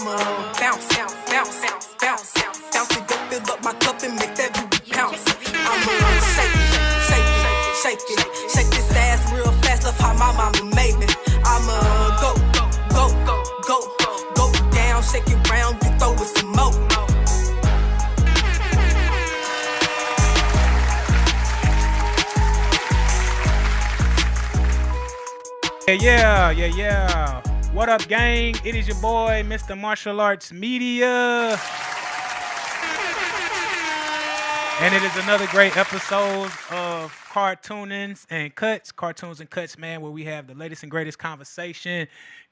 I'ma bounce, bounce, bounce, bounce, bounce, bounce it up, fill up my cup and make that booty pounce. I'ma shake it, shake it, shake it, shake this ass real fast. Love how my mama made me. I'ma go, go, go, go, go down, shake it round, you throw it some more. Yeah. What up, gang? It is your boy, Mr. Martial Arts Media. And it is another great episode of Cartoons and Cuts, man, where we have the latest and greatest conversation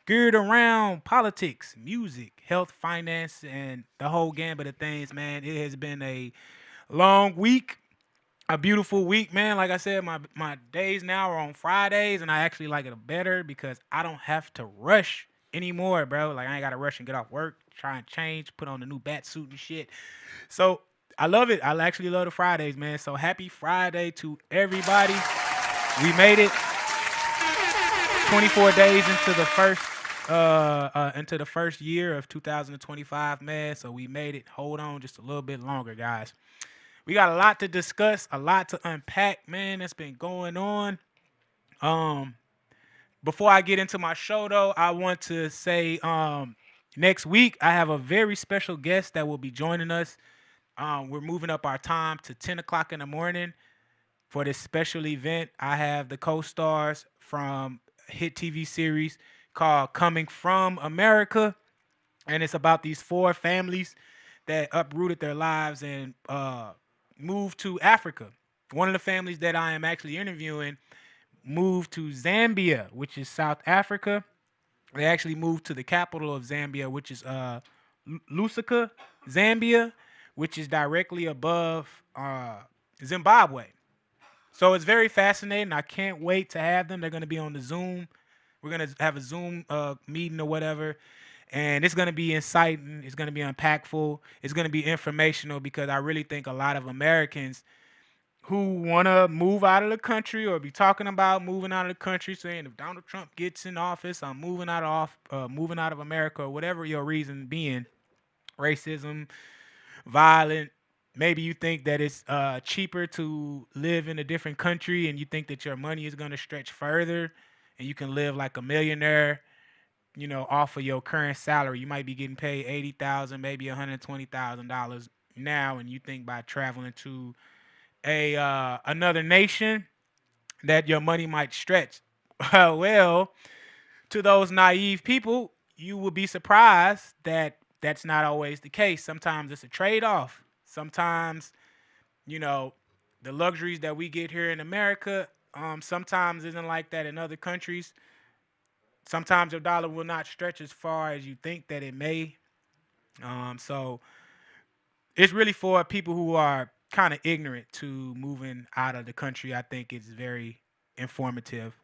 geared around politics, music, health, finance, and the whole gambit of things, man. It has been a long week. A beautiful week, man. Like I said, my days now are on Fridays, and I actually like it better because I don't have to rush anymore, bro. Like, I ain't got to rush and get off work, try and change, put on the new bat suit and shit. So, I love it. I actually love the Fridays, man. So, happy Friday to everybody. We made it 24 days into the first year of 2025, man. So, we made it. Hold on just a little bit longer, guys. We got a lot to discuss, a lot to unpack, man, that's been going on. Before I get into my show, though, I want to say next week I have a very special guest that will be joining us. We're moving up our time to 10 o'clock in the morning for this special event. I have the co-stars from a hit TV series called Coming From America, and it's about these four families that uprooted their lives and moved to Africa. One of the families that I am actually interviewing moved to Zambia, which is South Africa. They actually moved to the capital of Zambia, which is Lusaka, Zambia, which is directly above Zimbabwe. So it's very fascinating. I can't wait to have them. They're going to be on the Zoom. We're going to have a Zoom meeting or whatever. And it's going to be inciting. It's going to be impactful. It's going to be informational because I really think a lot of Americans who want to move out of the country or be talking about moving out of the country, saying if Donald Trump gets in office, I'm moving out of America, or whatever your reason being, racism, violent. Maybe you think that it's cheaper to live in a different country, and you think that your money is going to stretch further, and you can live like a millionaire, you know, off of your current salary. You might be getting paid $80,000, maybe $120,000 now, and you think by traveling to another nation that your money might stretch. Well, to those naive people, you will be surprised that that's not always the case. Sometimes it's a trade-off. Sometimes, you know, the luxuries that we get here in America, sometimes isn't like that in other countries. Sometimes your dollar will not stretch as far as you think that it may. So it's really for people who are kind of ignorant to moving out of the country. I think it's very informative.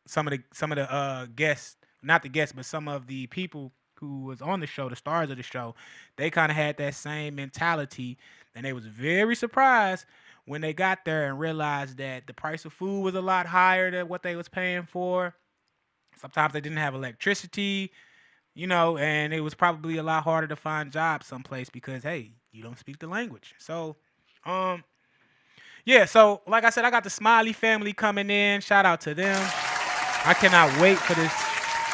Some of the guests, not the guests, but some of the people who was on the show, the stars of the show, they kind of had that same mentality, and they was very surprised when they got there and realized that the price of food was a lot higher than what they was paying for. Sometimes they didn't have electricity, you know, and it was probably a lot harder to find jobs someplace because, hey, you don't speak the language. So, so like I said, I got the Smiley family coming in. Shout out to them. I cannot wait for this.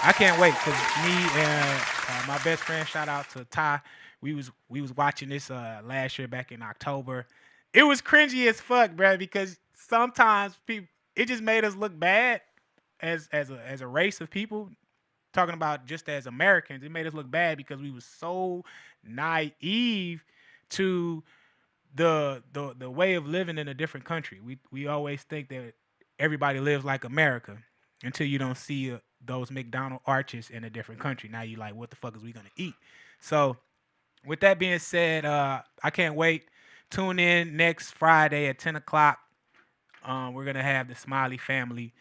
I can't wait because me and my best friend, shout out to Ty, we was watching this last year back in October. It was cringy as fuck, bro, because sometimes people, it just made us look bad. As a race of people, talking about just as Americans, it made us look bad because we were so naive to the way of living in a different country. We always think that everybody lives like America until you don't see those McDonald's arches in a different country. Now you're like, what the fuck is we gonna eat? So with that being said, I can't wait. Tune in next Friday at 10 o'clock. We're gonna have the Smiley family.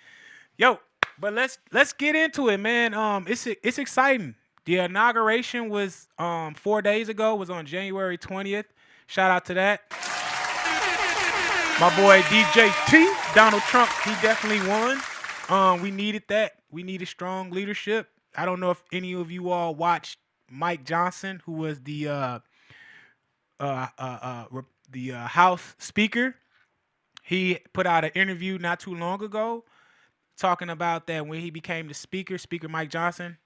Yo, but let's get into it, man. It's exciting. The inauguration was 4 days ago. Was on January 20th. Shout out to that. My boy DJ T, Donald Trump, he definitely won. We needed that. We needed strong leadership. I don't know if any of you all watched Mike Johnson, who was the House Speaker. He put out an interview not too long ago talking about that when he became the Speaker, Speaker Mike Johnson.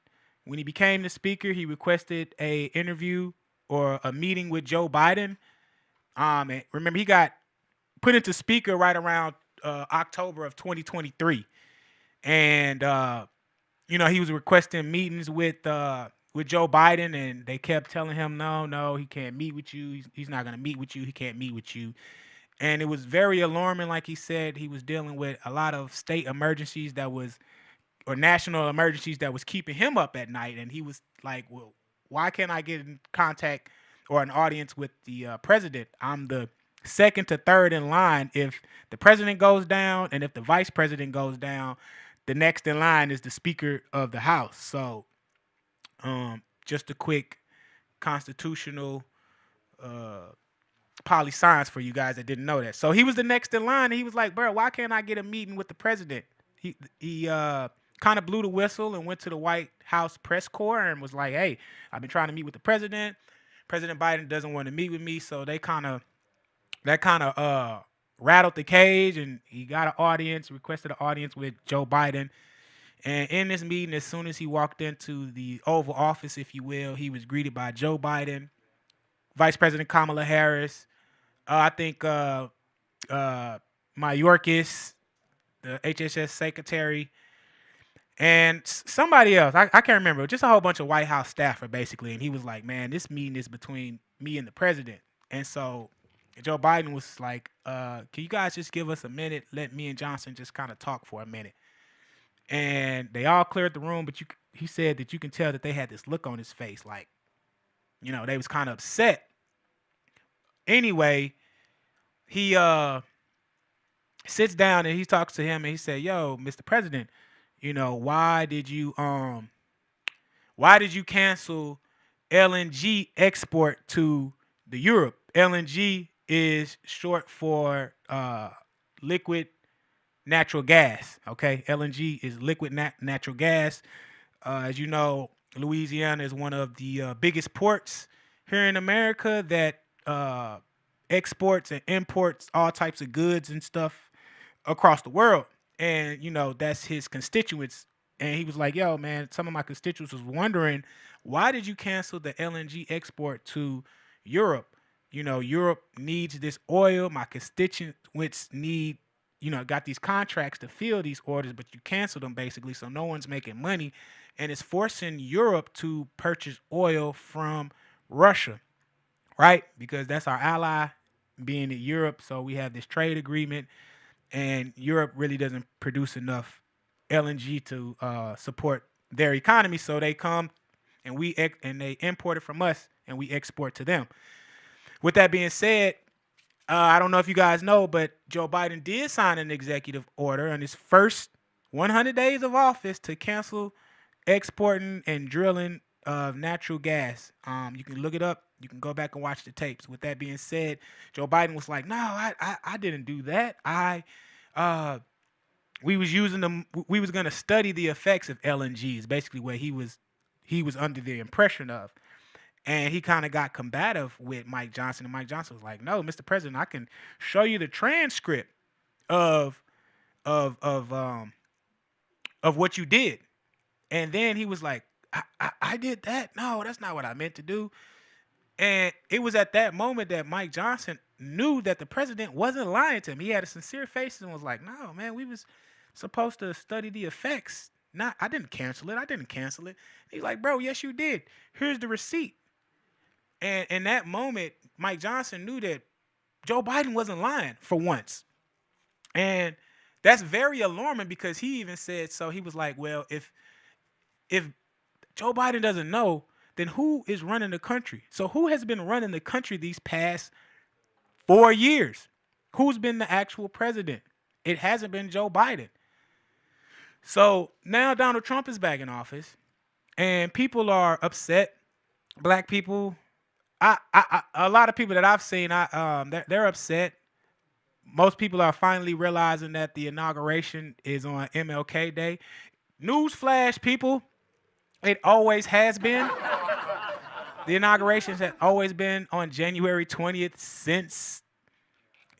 When he became the Speaker, he requested a interview or a meeting with Joe Biden. And remember, he got put into Speaker right around October of 2023, and he was requesting meetings with Joe Biden, and they kept telling him, no, he can't meet with you. He's not going to meet with you. He can't meet with you. And it was very alarming. Like he said, he was dealing with a lot of state emergencies or national emergencies that was keeping him up at night. And he was like, well, why can't I get in contact or an audience with the president? I'm the second to third in line. If the president goes down and if the vice president goes down, the next in line is the Speaker of the House. So just a quick constitutional poli-science for you guys that didn't know that. So he was the next in line, and he was like, bro, why can't I get a meeting with the president? He kind of blew the whistle and went to the White House press corps and was like, hey, I've been trying to meet with the president. President Biden doesn't want to meet with me. So that kind of rattled the cage, and he got an audience, requested an audience with Joe Biden. And in this meeting, as soon as he walked into the Oval Office, if you will, he was greeted by Joe Biden, Vice President Kamala Harris, I think Mayorkas, the HHS secretary, and somebody else. I can't remember. Just a whole bunch of White House staffer, basically. And he was like, man, this meeting is between me and the president. And so Joe Biden was like, can you guys just give us a minute? Let me and Johnson just kind of talk for a minute. And they all cleared the room, but he said that you can tell that they had this look on his face, like, they was kind of upset. Anyway, he sits down and he talks to him and he said, yo, Mr. President, why did you cancel LNG export to the Europe? LNG is short for liquid natural gas. Okay, LNG is liquid natural gas. As you know, Louisiana is one of the biggest ports here in America that exports and imports all types of goods and stuff across the world. And that's his constituents. And he was like, yo, man, some of my constituents was wondering, why did you cancel the LNG export to Europe? Europe needs this oil. My constituents need, got these contracts to fill these orders, but you canceled them basically. So no one's making money. And it's forcing Europe to purchase oil from Russia, right? Because that's our ally, being in Europe. So we have this trade agreement, and Europe really doesn't produce enough LNG to support their economy. So they come and they import it from us and we export to them. With that being said, I don't know if you guys know, but Joe Biden did sign an executive order on his first 100 days of office to cancel exporting and drilling of natural gas. You can look it up. You can go back and watch the tapes. With that being said, Joe Biden was like, no, I didn't do that. We was going to study the effects of LNG is basically what he was under the impression of. And he kind of got combative with Mike Johnson. And Mike Johnson was like, no, Mr. President, I can show you the transcript of what you did. And then he was like, I did that? No, that's not what I meant to do. And it was at that moment that Mike Johnson knew that the president wasn't lying to him. He had a sincere face and was like, no, man, we was supposed to study the effects. I didn't cancel it. He's like, bro, yes, you did. Here's the receipt. And in that moment, Mike Johnson knew that Joe Biden wasn't lying for once. And that's very alarming because he even said, so he was like, well, if Joe Biden doesn't know, then who is running the country? So who has been running the country these past 4 years? Who's been the actual president? It hasn't been Joe Biden. So now Donald Trump is back in office and people are upset. Black people, a lot of people that I've seen, they're upset. Most people are finally realizing that the inauguration is on MLK Day. Newsflash, people, it always has been. The inaugurations have always been on January 20th since,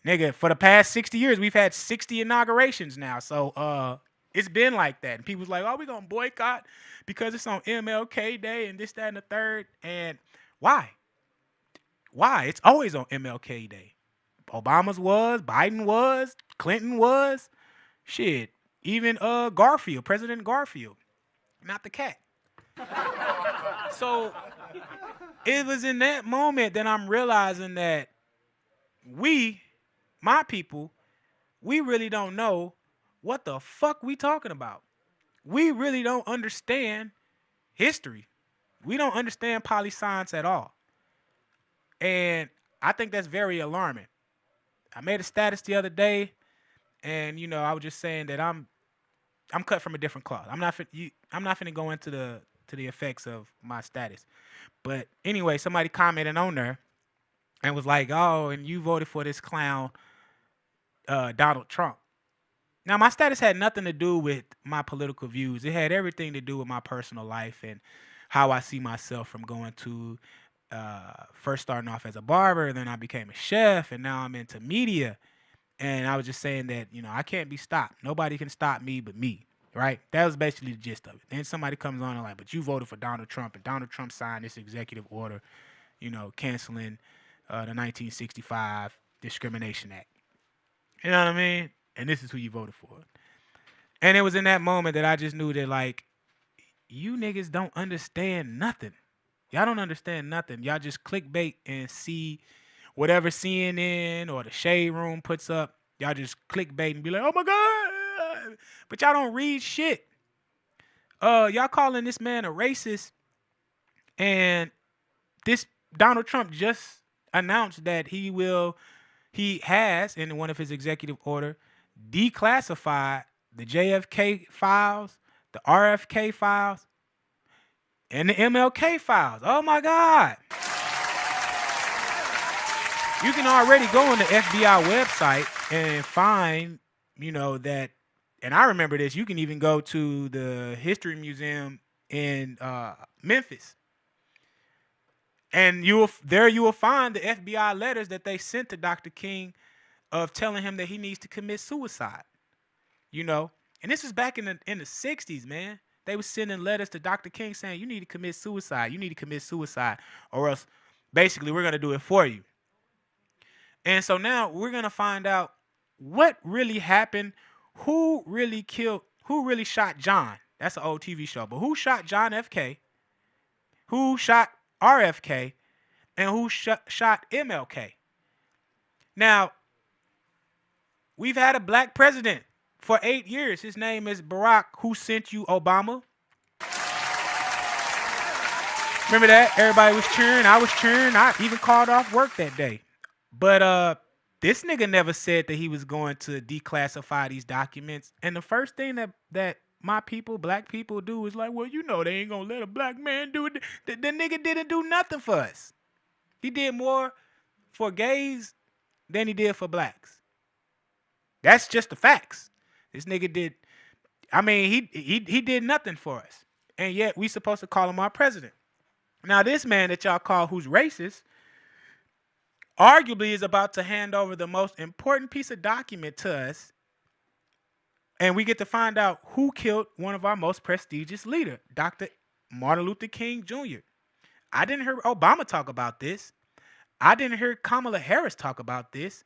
nigga, for the past 60 years. We've had 60 inaugurations now. So it's been like that. And people's like, oh, we gonna boycott because it's on MLK Day and this, that, and the third. And why? Why? It's always on MLK Day. Obama's was, Biden was, Clinton was. Shit. Even Garfield, President Garfield. Not the cat. So it was in that moment that I'm realizing that we, my people, we really don't know what the fuck we talking about. We really don't understand history. We don't understand poli-science at all. And I think that's very alarming. I made a status the other day, and I was just saying that I'm cut from a different cloth. I'm not finna go into the effects of my status. But anyway, somebody commented on there and was like, "Oh, and you voted for this clown, Donald Trump." Now, my status had nothing to do with my political views. It had everything to do with my personal life and how I see myself from going to first starting off as a barber, then I became a chef, and now I'm into media. And I was just saying that, I can't be stopped. Nobody can stop me but me, right? That was basically the gist of it. Then somebody comes on and like, but you voted for Donald Trump, and Donald Trump signed this executive order, canceling the 1965 Discrimination Act. You know what I mean? And this is who you voted for. And it was in that moment that I just knew that, like, you niggas don't understand nothing. Y'all don't understand nothing. Y'all just clickbait and see whatever CNN or the Shade Room puts up. Y'all just clickbait and be like, oh my God. But y'all don't read shit. Y'all calling this man a racist. And this Donald Trump just announced that he has, in one of his executive order, declassified the JFK files, the RFK files, and the MLK files. Oh my God. You can already go on the FBI website and find, that, and I remember this, you can even go to the History Museum in Memphis. And you will find the FBI letters that they sent to Dr. King of telling him that he needs to commit suicide. And this was back in the 60s, man. They were sending letters to Dr. King saying, you need to commit suicide. You need to commit suicide, or else basically we're going to do it for you. And so now we're going to find out what really happened, who really shot John. That's an old TV show. But who shot John F.K., who shot RFK, and who shot MLK. Now, we've had a black president for 8 years. His name is Barack Who Sent You Obama. Remember that? Everybody was cheering. I was cheering. I even called off work that day. But this nigga never said that he was going to declassify these documents. And the first thing that my people, black people, do is like, well, they ain't gonna let a black man do it. The nigga didn't do nothing for us. He did more for gays than he did for blacks. That's just the facts. This nigga did. I mean, he did nothing for us, and yet we supposed to call him our president. Now, this man that y'all call who's racist, arguably is about to hand over the most important piece of document to us. And we get to find out who killed one of our most prestigious leaders, Dr. Martin Luther King Jr. I didn't hear Obama talk about this. I didn't hear Kamala Harris talk about this.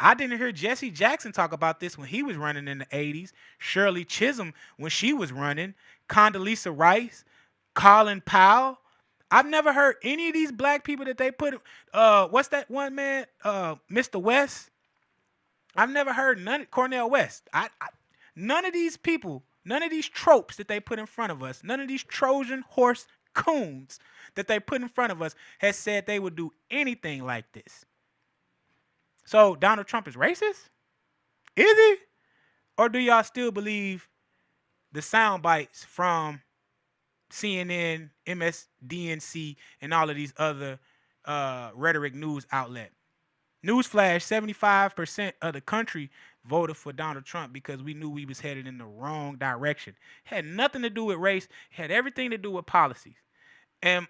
I didn't hear Jesse Jackson talk about this when he was running in the 80s. Shirley Chisholm when she was running. Condoleezza Rice. Colin Powell. I've never heard any of these black people that they put. What's that one man? Mr. West. I've never heard none. Cornel West. None of these people, none of these tropes that they put in front of us, none of these Trojan horse coons that they put in front of us has said they would do anything like this. So Donald Trump is racist? Is he? Or do y'all still believe the sound bites from CNN, MSDNC, and all of these other rhetoric news outlets? Newsflash, 75% of the country voted for Donald Trump because we knew we was headed in the wrong direction. It had nothing to do with race. It had everything to do with policies. And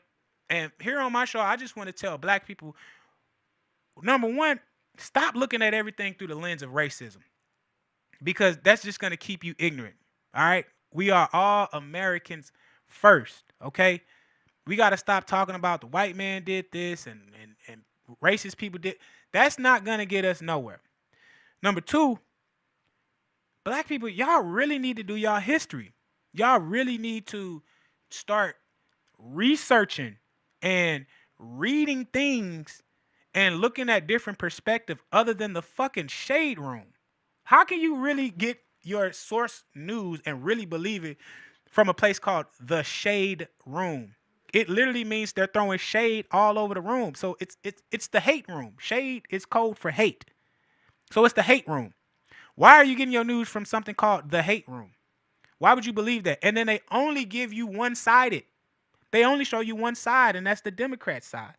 And here on my show, I just want to tell black people, number one, stop looking at everything through the lens of racism because that's just going to keep you ignorant. All right? We are all Americans first, okay? We got to stop talking about the white man did this and racist people did. That's not going to get us nowhere. Number two, black people, y'all really need to do y'all history. Y'all really need to start researching and reading things and looking at different perspectives other than the fucking shade room. How can you really get your source news and really believe it from a place called the shade room? It literally means they're throwing shade all over the room. So it's the hate room. Shade is code for hate. So it's the hate room. Why are you getting your news from something called the hate room? Why would you believe that? And then they only give you one-sided. They only show you one side, and that's the Democrat side.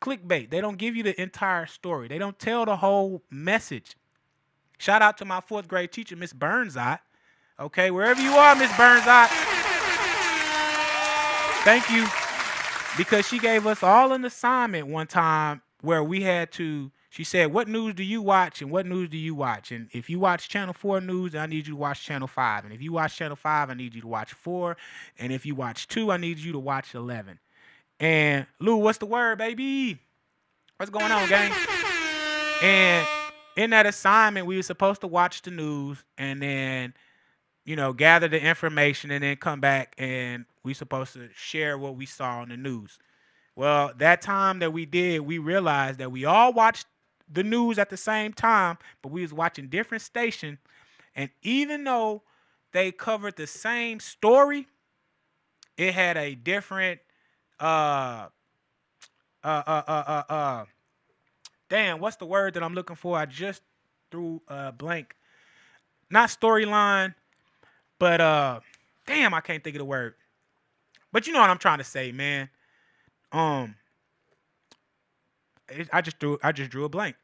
Clickbait. They don't give you the entire story. They don't tell the whole message. Shout out to my 4th grade teacher, Miss Burnside. Okay, wherever you are, Miss Burnside. Thank you. Because she gave us all an assignment one time where we had to, she said, what news do you watch and what news do you watch? And if you watch Channel 4 news, I need you to watch Channel 5. And if you watch Channel 5, I need you to watch 4. And if you watch 2, I need you to watch 11. And Lou, what's the word, baby? What's going on, gang? And in that assignment, we were supposed to watch the news and then, you know, gather the information and then come back and we supposed to share what we saw on the news. Well, that time that we did, we realized that we all watched the news at the same time, but we was watching different stations. And even though they covered the same story, it had a different damn, what's the word that I'm looking for? I just threw a blank. Not storyline, but damn, I can't think of the word. But you know what I'm trying to say, man. I just drew a blank.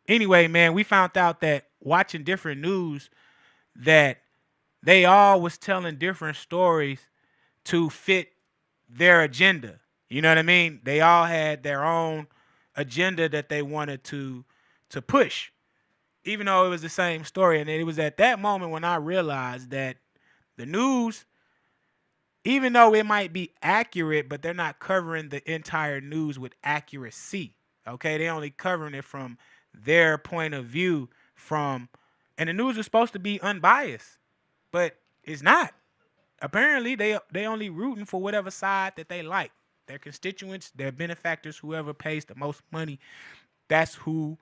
Anyway, man, we found out that watching different news that they all was telling different stories to fit their agenda. You know what I mean? They all had their own agenda that they wanted to push, even though it was the same story. And it was at that moment when I realized that the news, even though it might be accurate, but they're not covering the entire news with accuracy. Okay, they're only covering it from their point of view and the news is supposed to be unbiased, but it's not. Apparently, they only rooting for whatever side that they like. Their constituents, their benefactors, whoever pays the most money, that's who.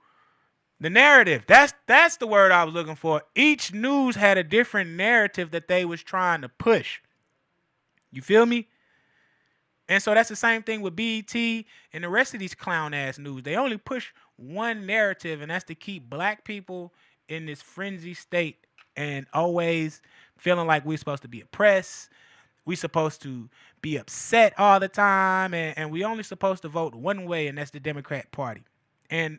The narrative, that's the word I was looking for. Each news had a different narrative that they was trying to push. You feel me? And so that's the same thing with BET and the rest of these clown ass news. They only push one narrative, and that's to keep black people in this frenzy state and always feeling like we're supposed to be oppressed. We're supposed to be upset all the time, and we only supposed to vote one way, and that's the Democrat Party. And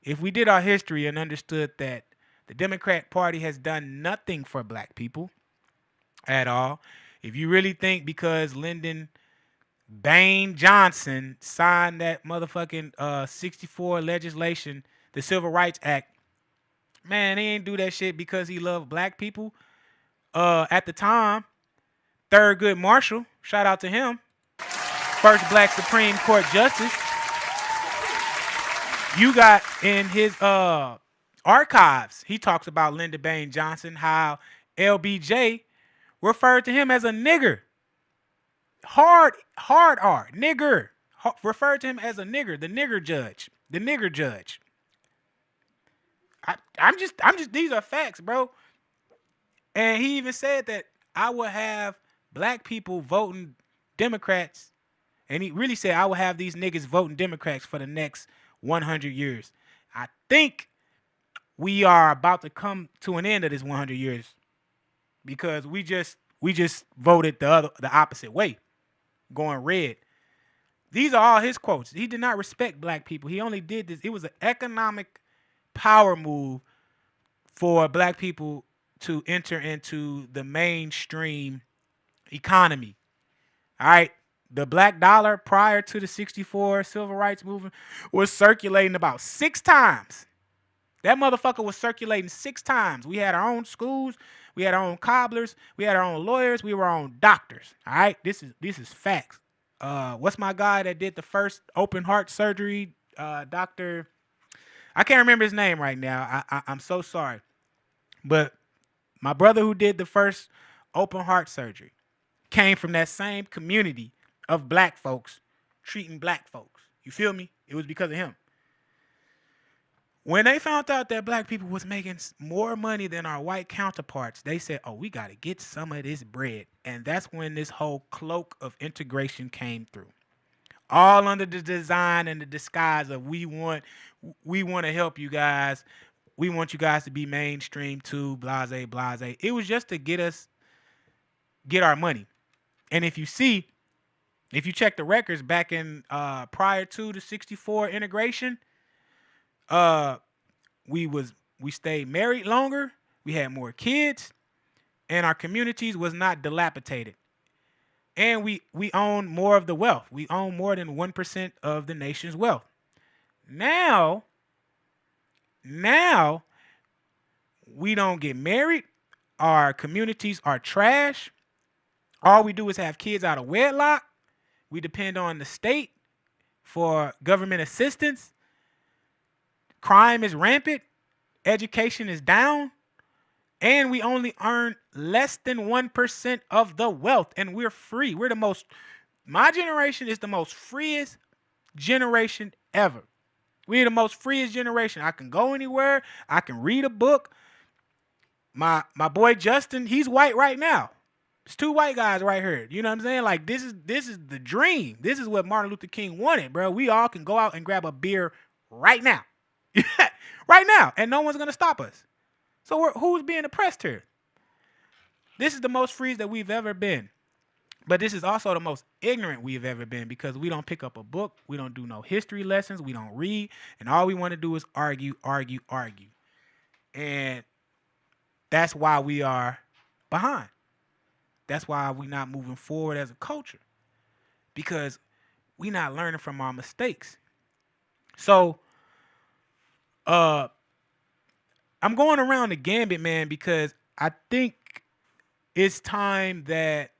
if we did our history and understood that the Democrat Party has done nothing for black people at all, if you really think because Lyndon Baines Johnson signed that motherfucking 64 legislation, the Civil Rights Act, man, he ain't do that shit because he loved black people. At the time, Thurgood Marshall, shout out to him, first black Supreme Court justice. You got in his archives, he talks about Lyndon Baines Johnson, how LBJ referred to him as a nigger. Hard R, nigger. Referred to him as a nigger, the nigger judge. The nigger judge. I'm just, these are facts, bro. And he even said that I would have black people voting Democrats. And he really said I would have these niggas voting Democrats for the next 100 years. I think we are about to come to an end of this 100 years because we just voted the opposite way, going red. These are all his quotes. He did not respect black people. He only did this. It was an economic power move for black people to enter into the mainstream economy. All right. the black dollar prior to the 64 civil rights movement was circulating about 6 times. That motherfucker was circulating 6 times. We had our own schools. We had our own cobblers. We had our own lawyers. We were our own doctors. All right? This is facts. What's my guy that did the first open heart surgery? Dr. I can't remember his name right now. I'm so sorry. But my brother who did the first open heart surgery came from that same community of black folks treating black folks. You feel me? It was because of him. When they found out that black people was making more money than our white counterparts, they said, oh, we got to get some of this bread. And that's when this whole cloak of integration came through. All under the design and the disguise of we want to help you guys. We want you guys to be mainstream too, blase, blase. It was just to get our money. And if you check the records back in prior to the 64 integration, we stayed married longer, we had more kids, and our communities was not dilapidated. And we own more of the wealth. We own more than 1% of the nation's wealth. Now we don't get married. Our communities are trash. All we do is have kids out of wedlock. We depend on the state for government assistance. Crime is rampant. Education is down. And we only earn less than 1% of the wealth. And we're free. My generation is the most freest generation ever. We're the most freest generation. I can go anywhere. I can read a book. My boy Justin, he's white right now. It's 2 white guys right here. You know what I'm saying? Like this is the dream. This is what Martin Luther King wanted, bro. We all can go out and grab a beer right now. Right now. And no one's going to stop us. So who's being oppressed here? This is the most free that we've ever been. But this is also the most ignorant we've ever been because we don't pick up a book. We don't do no history lessons. We don't read. And all we want to do is argue, argue, argue. And that's why we are behind. That's why we're not moving forward as a culture. Because we're not learning from our mistakes. So, I'm going around the gambit, man, because I think it's time that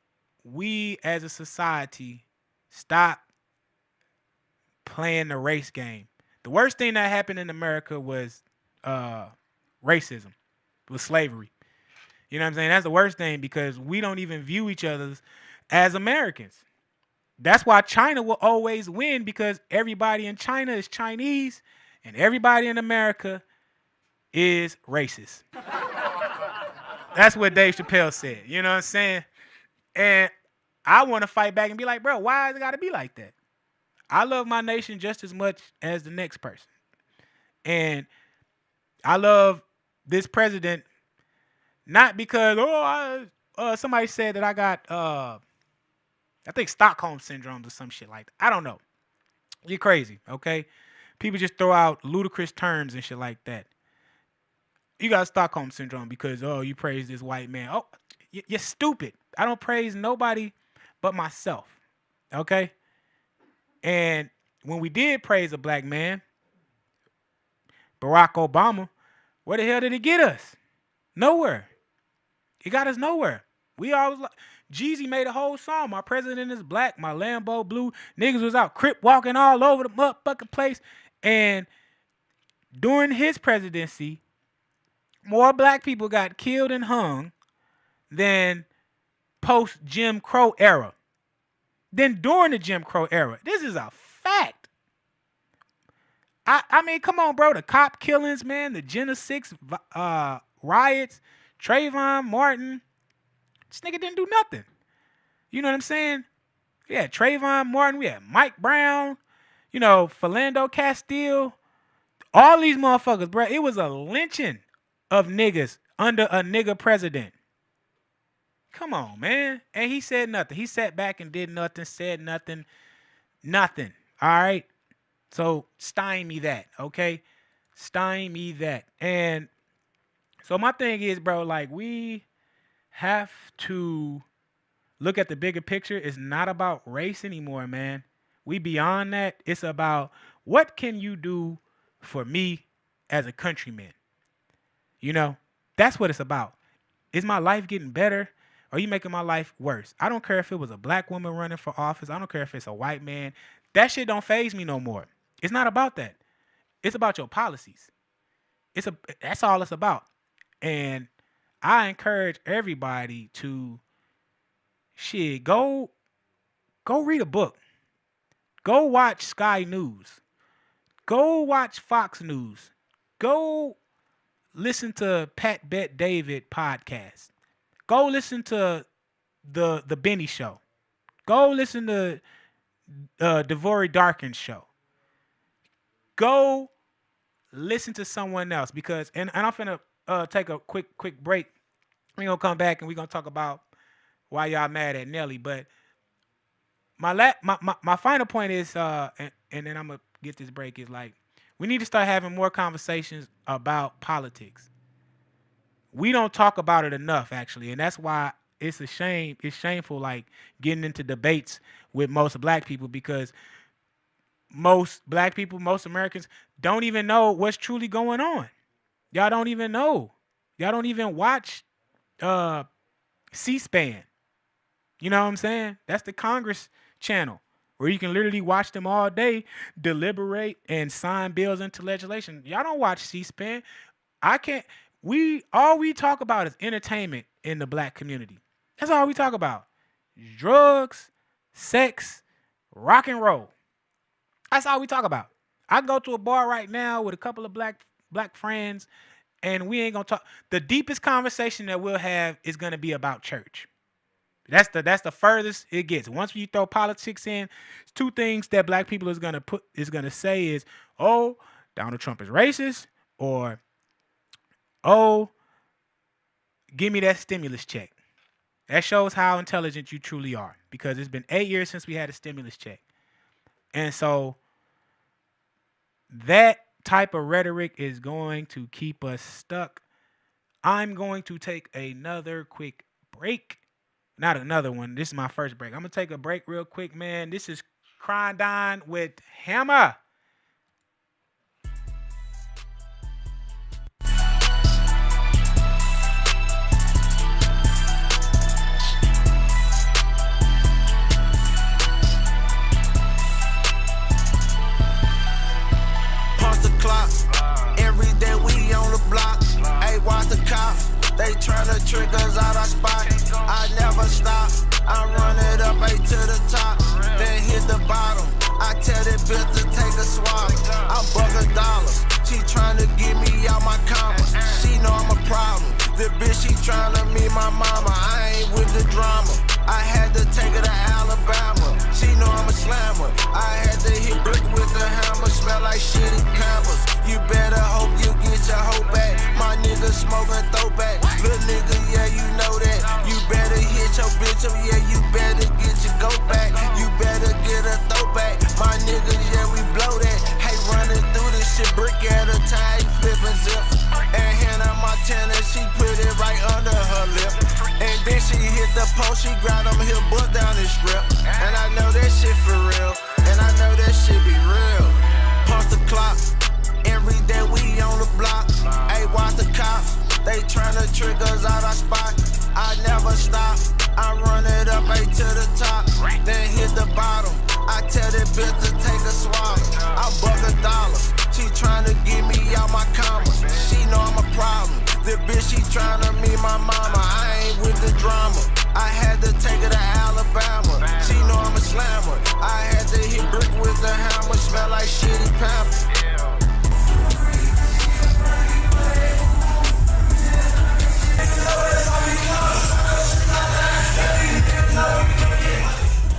we as a society stop playing the race game. The worst thing that happened in America was racism, was slavery. You know what I'm saying? That's the worst thing because we don't even view each other as Americans. That's why China will always win because everybody in China is Chinese and everybody in America is racist. That's what Dave Chappelle said. You know what I'm saying? And I want to fight back and be like, bro, why has it got to be like that? I love my nation just as much as the next person. And I love this president not because, somebody said that I got, I think Stockholm syndrome or some shit like that. I don't know. You're crazy, okay? People just throw out ludicrous terms and shit like that. You got Stockholm syndrome because, you praise this white man. Oh, you're stupid. I don't praise nobody but myself, okay? And when we did praise a black man, Barack Obama, where the hell did it get us? Nowhere. It got us nowhere. We always like, Jeezy made a whole song. My president is black. My Lambo blue. Niggas was out crip walking all over the motherfucking place. And during his presidency, more black people got killed and hung than post Jim Crow era. Than during the Jim Crow era. This is a fact. I mean, come on, bro. The cop killings, man. The Jena 6 riots. Trayvon Martin. This nigga didn't do nothing. You know what I'm saying? We had Trayvon Martin. We had Mike Brown. You know, Philando Castile. All these motherfuckers, bro. It was a lynching of niggas under a nigga president. Come on, man. And he said nothing. He sat back and did nothing, said nothing. Nothing. All right? So, stymie that, okay? Stymie that. And so my thing is, bro, like, we have to look at the bigger picture, it's not about race anymore, man. We beyond that. It's about what can you do for me as a countryman? You know, that's what it's about. Is my life getting better? Or are you making my life worse? I don't care if it was a black woman running for office. I don't care if it's a white man. That shit don't faze me no more. It's not about that. It's about your policies. That's all it's about. And I encourage everybody to shit go read a book. Go watch Sky News. Go watch Fox News. Go listen to Pat Bet David podcast. Go listen to the Benny show. Go listen to Devori Darkin's show. Go listen to someone else because and I'm finna take a quick break. We're gonna come back and we're gonna talk about why y'all mad at Nelly. But my final point is and then I'm gonna get this break is like we need to start having more conversations about politics. We don't talk about it enough, actually, and that's why it's a shame. It's shameful, like getting into debates with most black people because most black people, most Americans don't even know what's truly going on. Y'all don't even know. Y'all don't even watch C-SPAN. You know what I'm saying? That's the Congress channel where you can literally watch them all day deliberate and sign bills into legislation. Y'all don't watch C-SPAN. I can't. All we talk about is entertainment in the black community. That's all we talk about. Drugs, sex, rock and roll. That's all we talk about. I go to a bar right now with a couple of black friends, and we ain't gonna talk. The deepest conversation that we'll have is gonna be about church. That's the furthest it gets. Once you throw politics in, two things that black people is gonna say is, oh, Donald Trump is racist, or oh, give me that stimulus check. That shows how intelligent you truly are because it's been 8 years since we had a stimulus check. And so that type of rhetoric is going to keep us stuck. I'm going to take another quick break. Not another one. This is my first break. I'm going to take a break real quick, man. This is Crime Dine with Hammer. Every day we on the block. Hey, watch the cops. They tryna trick us out our spot. I never stop. I run it up, A to the top. Then hit the bottom. I tell that bitch to take a swab. I buck $1. She tryna get me out my commas. She know I'm a problem. The bitch, she tryna meet my mama. I ain't with the drama. I had to take her to Alabama. She know I'm a slammer. I had to hit brick with the hammer. Smell like shitty campers. You better hope you get your hoe back. My nigga smoking throwback. Little nigga, yeah, you know that. You better hit your bitch up, yeah, you better get your go back. You better get a throwback. My nigga, yeah, we blow that. Hey, running through this shit, brick at a time, flipping zip. And Hannah Montana, she put it right under her lip. And then she hit the post, she grabbed him, he'll bust down his strip. And I know that shit for real, and I know that shit be real. Punch the clock, every day we on the block. Hey, watch the cops, they tryna trick us out our spot. I never stop, I run it up, A to the top. Then hit the bottom, I tell that bitch to take a swab. I buck $1, she tryna get me out my commas. She know I'm a problem. The bitch, she tryna meet my mama. I ain't with the drama. I had to take her to Alabama. She know I'm a slammer. I had to hit brick with the hammer. Smell like shitty pamper.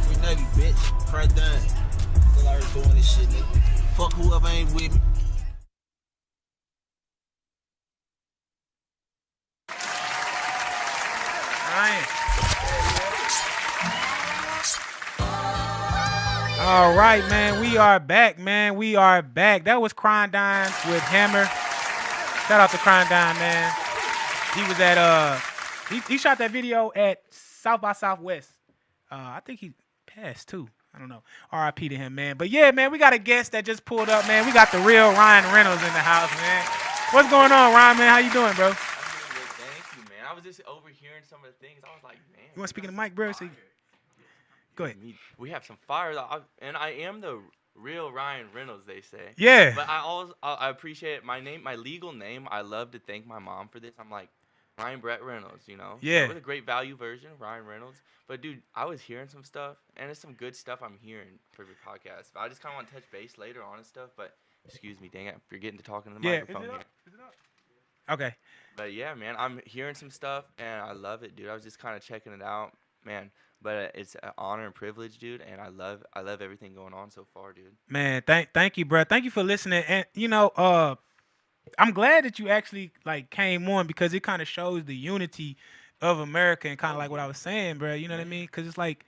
We Nelly, bitch. Right down. Still out here doing this shit, nigga. Fuck whoever ain't with me. All right, man. We are back, man. We are back. That was Crime Dine with Hammer. Shout out to Crime Dine, man. He was at he shot that video at South by Southwest I think he passed too. I don't know. R.I.P. to him, man. But yeah, man, we got a guest that just pulled up, man. We got the real Ryan Reynolds in the house, man. What's going on, Ryan, man? How you doing, bro? I'm doing good, thank you, man. I was just overhearing some of the things. I was like, man. You want to speak in the mic, bro? Go ahead. We have some fire, and I am the real Ryan Reynolds, they say. Yeah. But I appreciate it. My legal name. I love to thank my mom for this. I'm like Ryan Brett Reynolds, you know. Yeah. With a great value version, Ryan Reynolds. But dude, I was hearing some stuff, and it's some good stuff I'm hearing for your podcast. But I just kind of want to touch base later on and stuff. But excuse me, dang it, I'm forgetting to talk into the microphone here. Is it up? Okay. But yeah, man, I'm hearing some stuff, and I love it, dude. I was just kind of checking it out, man. But it's an honor and privilege, dude, and I love everything going on so far, dude. Man, thank you, bro. Thank you for listening. And I'm glad that you actually like came on because it kind of shows the unity of America and kind of like what I was saying, bro. You know what I mean? Because it's like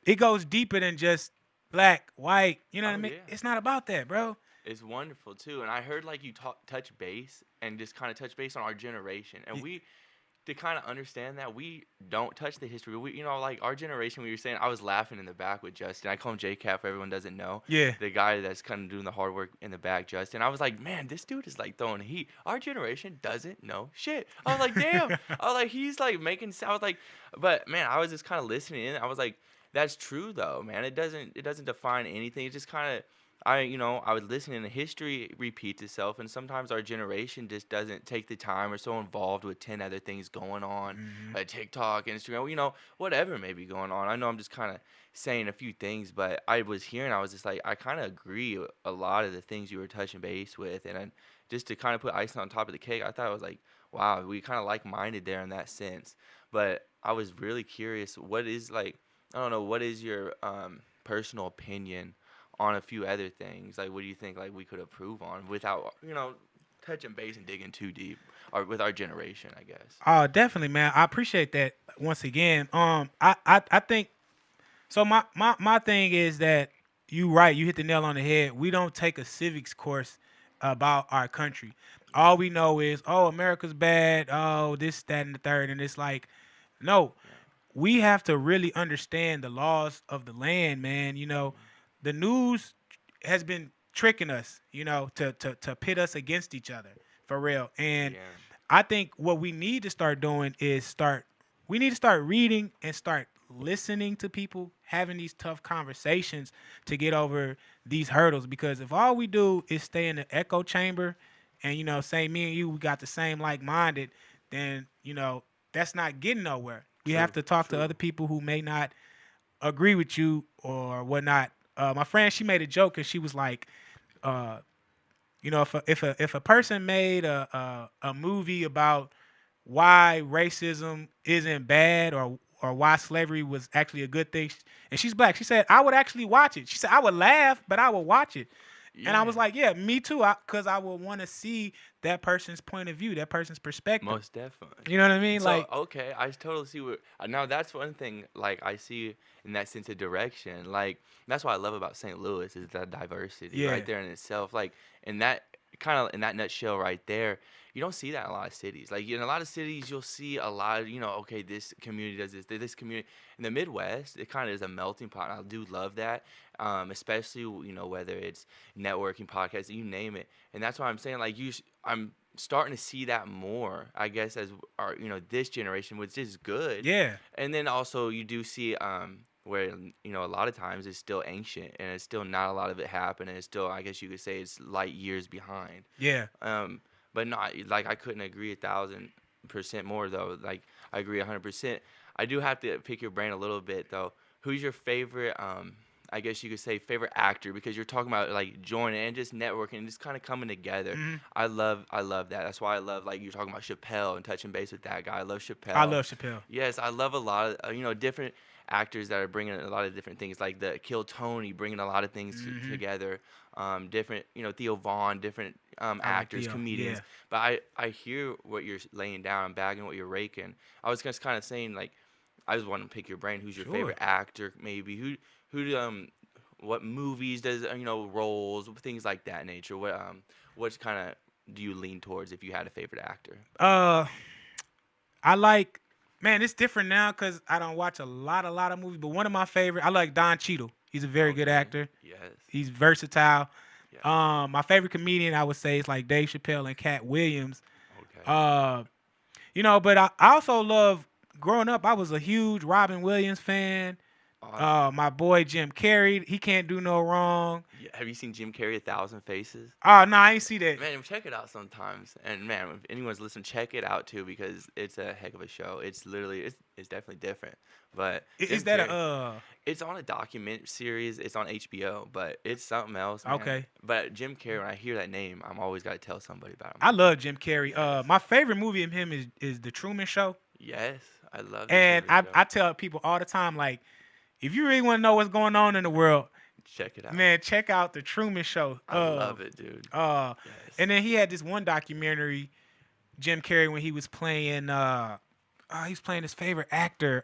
it goes deeper than just black, white. You know what I mean? Yeah. It's not about that, bro. It's wonderful too, and I heard like you touch base and just kind of touch base on our generation, and we. To kind of understand that we don't touch the history. We, you know, like our generation, we were saying, I was laughing in the back with Justin. I call him JFK for everyone doesn't know. Yeah. The guy that's kind of doing the hard work in the back, Justin. I was like, man, this dude is like throwing heat. Our generation doesn't know shit. I was like, damn. I was like, he's like making sound. I was like, but man, I was just kind of listening in. I was like, that's true though, man. It doesn't define anything. It just kind of. I was listening to history repeats itself, and sometimes our generation just doesn't take the time or so involved with 10 other things going on, TikTok, Instagram, whatever may be going on. I know I'm just kind of saying a few things, but I was just like, I kind of agree with a lot of the things you were touching base with, and just to kind of put icing on top of the cake, I thought it was like, wow, we kind of like-minded there in that sense. But I was really curious, what is your personal opinion on a few other things? Like, what do you think like we could improve on without touching base and digging too deep, or with our generation, I guess? Oh, definitely, man. I appreciate that once again. I think so. My thing is that you hit the nail on the head. We don't take a civics course about our country. All we know is, oh, America's bad. Oh, this, that, and the third. And it's like, no, we have to really understand the laws of the land, man. The news has been tricking us, to pit us against each other for real. And I think what we need to start doing is we need to start reading and start listening to people, having these tough conversations to get over these hurdles. Because if all we do is stay in the echo chamber and, say me and you, we got the same like-minded, then, that's not getting nowhere. We have to talk to other people who may not agree with you or whatnot. My friend, she made a joke and she was like, if a person made a movie about why racism isn't bad or why slavery was actually a good thing, and she's black, she said, I would actually watch it. She said, I would laugh, but I would watch it. Yeah. And I was like, yeah, me too, because I would want to see that person's point of view, that person's perspective. Most definitely. You know what I mean? So, okay, I totally see what. Now that's one thing. Like I see in that sense of direction. Like that's what I love about St. Louis is that diversity right there in itself. Like in that nutshell right there. You don't see that in a lot of cities. Like in a lot of cities, you'll see a lot of, okay, this community does this community. In the Midwest, it kind of is a melting pot. And I do love that, especially, whether it's networking, podcasts, you name it. And that's why I'm saying, like, I'm starting to see that more, I guess, as our, this generation, which is good. Yeah. And then also you do see where, a lot of times it's still ancient and it's still not a lot of it happening. It's still, I guess you could say, it's light years behind. Yeah. But not like I couldn't agree 1,000% more though. Like I agree 100%. I do have to pick your brain a little bit though. Who's your favorite? I guess you could say favorite actor, because you're talking about like joining and just networking and just kind of coming together. Mm-hmm. I love that. That's why I love, like you're talking about Chappelle and touching base with that guy. I love Chappelle. I love Chappelle. Yes, I love a lot of different actors that are bringing a lot of different things, like the Kill Tony, bringing a lot of things together. Different, Theo Vaughn, different actors, Theo, comedians. Yeah. But I hear what you're laying down, bagging what you're raking. I was just kind of saying, like, I just want to pick your brain. Who's your favorite actor? Maybe who what movies does roles, things like that nature. What kind of do you lean towards if you had a favorite actor? I like Man, it's different now because I don't watch a lot of movies. But one of my favorite, I like Don Cheadle. He's a very good actor. Yes. He's versatile. Yeah. My favorite comedian, I would say, is like Dave Chappelle and Cat Williams. Okay. But I also love growing up. I was a huge Robin Williams fan. Awesome. My boy Jim Carrey, he can't do no wrong. Yeah, have you seen Jim Carrey, 1,000 Faces? Oh no, I ain't see that. Man, check it out sometimes. And man, if anyone's listening, check it out too because it's a heck of a show. It's literally it's definitely different. But Is Jim that Carrey- a It's on a document series. It's on HBO, but it's something else. Man. Okay. But Jim Carrey, when I hear that name, I'm always got to tell somebody about him. I love Jim Carrey. Yes. My favorite movie of him is The Truman Show. Yes, I love. The And Jim Carrey show. I tell people all the time, like, if you really want to know what's going on in the world, check it out. man, check out The Truman Show. I love it, dude. Yes. Yes. And then he had this one documentary, Jim Carrey, when he was playing his favorite actor.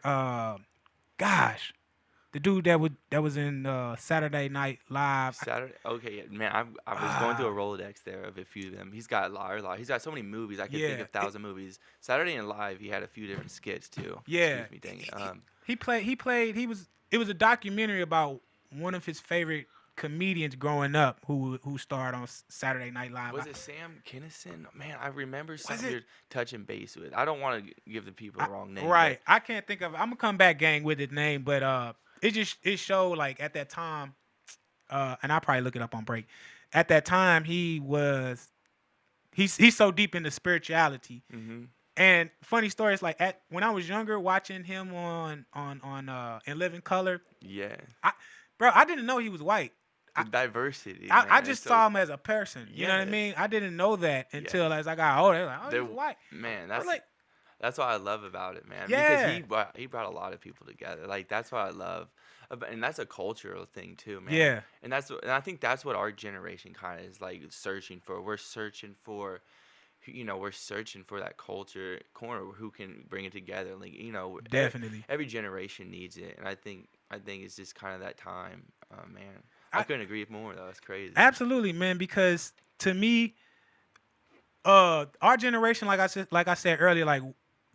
The dude that was in Saturday Night Live. Saturday. Okay, yeah, man. I was going through a Rolodex there of a few of them. He's got a lot. He's got so many movies. I can think of 1,000 movies. Saturday Night Live. He had a few different skits too. Yeah. Excuse me, dang it. It was a documentary about one of his favorite comedians growing up who starred on Saturday Night Live. Was it Sam Kinison? Man, I remember something it? you're touching base with. I don't want to give the people the wrong name. Right. I can't think of. I'm gonna come back gang with his name, but it showed like at that time, and I'll probably look it up on break. At that time, he's so deep into spirituality. Mm-hmm. And funny story is like when I was younger, watching him on In Living Color. Yeah. I didn't know he was white. The diversity. I man, just it's saw him as a person. You know what I Yes. mean? I didn't know that until as I got older. Like, oh, There- he's white. Man, I was like, that's what I love about it, man. Yeah. Because he brought a lot of people together. Like that's what I love, and that's a cultural thing too, man. Yeah. And I think that's what our generation kind of is like searching for. We're searching for, we're searching for that culture corner who can bring it together. Like Definitely. every generation needs it, and I think it's just kind of that time, man. I couldn't agree more though. It's crazy. Absolutely, man. Because to me, our generation, like I said earlier, like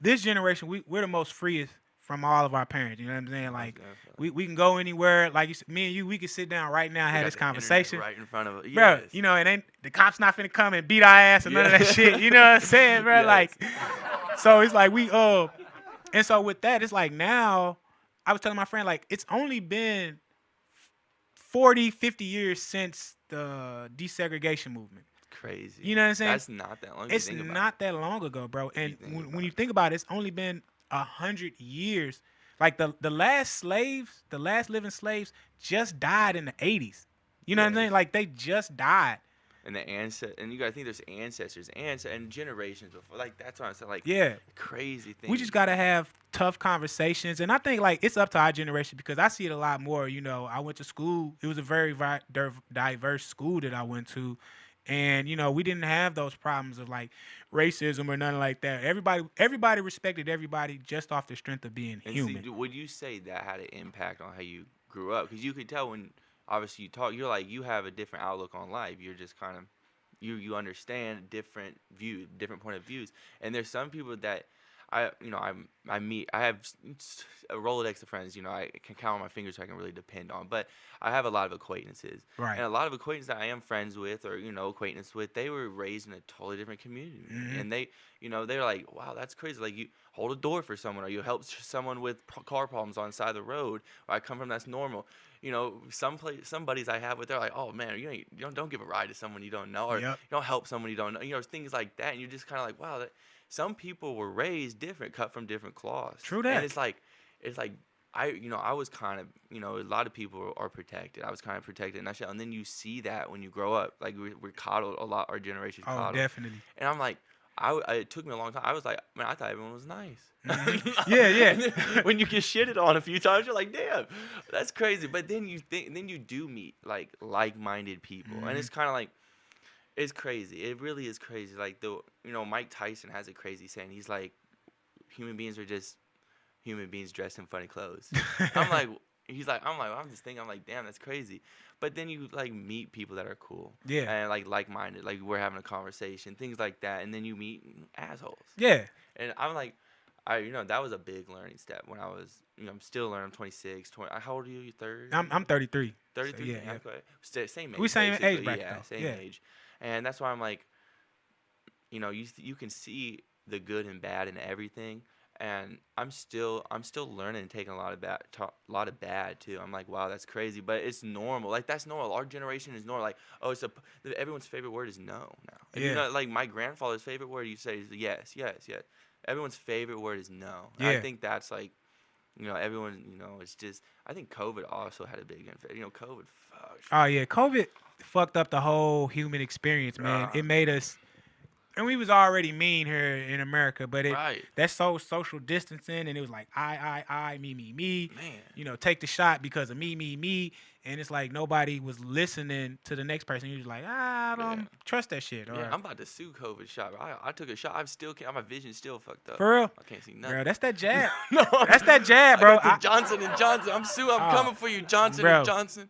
this generation, we're the most freest from all of our parents. You know what I'm saying? Like we can go anywhere. Like me and you, we can sit down right now and have this conversation right in front of us. bro. Yes. It ain't the cops not finna come and beat our ass and none of that shit. You know what I'm saying, bro? Yes. Like, so it's like and so with that, it's like now, I was telling my friend, like, it's only been 40, 50 years since the desegregation movement. Crazy. You know what I'm saying? That's not that long. if you It's think about not that long ago, bro. you And think about when you think about it, it's only been 100 years. Like the last living slaves just died in the 80s. You know what I'm Yes. saying? Like they just died. And and you gotta think there's ancestors and generations before. Like that's what I'm saying. Like Yeah. crazy things. We just gotta have tough conversations, and I think like it's up to our generation because I see it a lot more. I went to school; it was a very diverse school that I went to, and we didn't have those problems of like racism or nothing like that. Everybody respected everybody just off the strength of being And human. see, would you say that had an impact on how you grew up? Because you could tell when obviously you talk, you're like you have a different outlook on life. You're just kind of you understand different point of views. And there's some people that I meet. I have a Rolodex of friends. I can count on my fingers, so I can really depend on. But I have a lot of acquaintances, Right. and a lot of acquaintances that I am friends with, or acquaintance with, they were raised in a totally different community, Mhm. and they're like, wow, that's crazy. Like you hold a door for someone, or you help someone with car problems on the side of the road. Where I come from, that's normal. Some buddies I have with, they're like, oh man, you don't give a ride to someone you don't know, or Yep. you don't help someone you don't know. Things like that, and you're just kind of like, wow. Some people were raised different, cut from different cloths. True that. And it's like I was kind of, a lot of people are protected. I was kind of protected and that shit. And then you see that when you grow up, like we're coddled a lot. Our generation's Oh, coddled. definitely. And I'm like, it took me a long time. I was like, man, I thought everyone was nice. Mhm. Yeah. When you get shitted on a few times, you're like, damn, that's crazy. But then you do meet like-minded people, and it's kind of like. It's crazy. It really is crazy. Like Mike Tyson has a crazy saying. He's like, human beings are just human beings dressed in funny clothes. I'm just thinking, I'm like, damn, that's crazy. But then you like meet people that are cool. Yeah. And like-minded. Like we're having a conversation, things like that. And then you meet assholes. Yeah. And I'm like, that was a big learning step when I was, I'm still learning. I'm 26, 20. How old are you? You 30? I'm 33. 33? So, yeah. Okay. Same age. We same basically. age bracket, Yeah, though. same age. And that's why I'm like, you can see the good and bad in everything. And I'm still learning and taking a lot of bad too. I'm like, wow, that's crazy, but it's normal. Like that's normal. Our generation is normal. Like, oh, everyone's favorite word is no now. And Yeah. like my grandfather's favorite word, you say is yes, yes, yes. Everyone's favorite word is no. And Yeah. I think that's like, everyone, it's just. I think COVID also had a big impact. COVID fucked. Oh yeah, COVID fucked up the whole human experience, man. It made us. And we was already mean here in America, but Right. that's so social distancing, and it was like I, me, Man. take the shot because of me, and it's like nobody was listening to the next person. You was like, I don't trust that shit. Or, I'm about to sue COVID shot. I took a shot. My vision's still fucked up. For real? I can't see nothing. Bro, that's that jab. No, That's that jab, bro. I got the Johnson and Johnson. I'm coming for you, Johnson bro. and Johnson.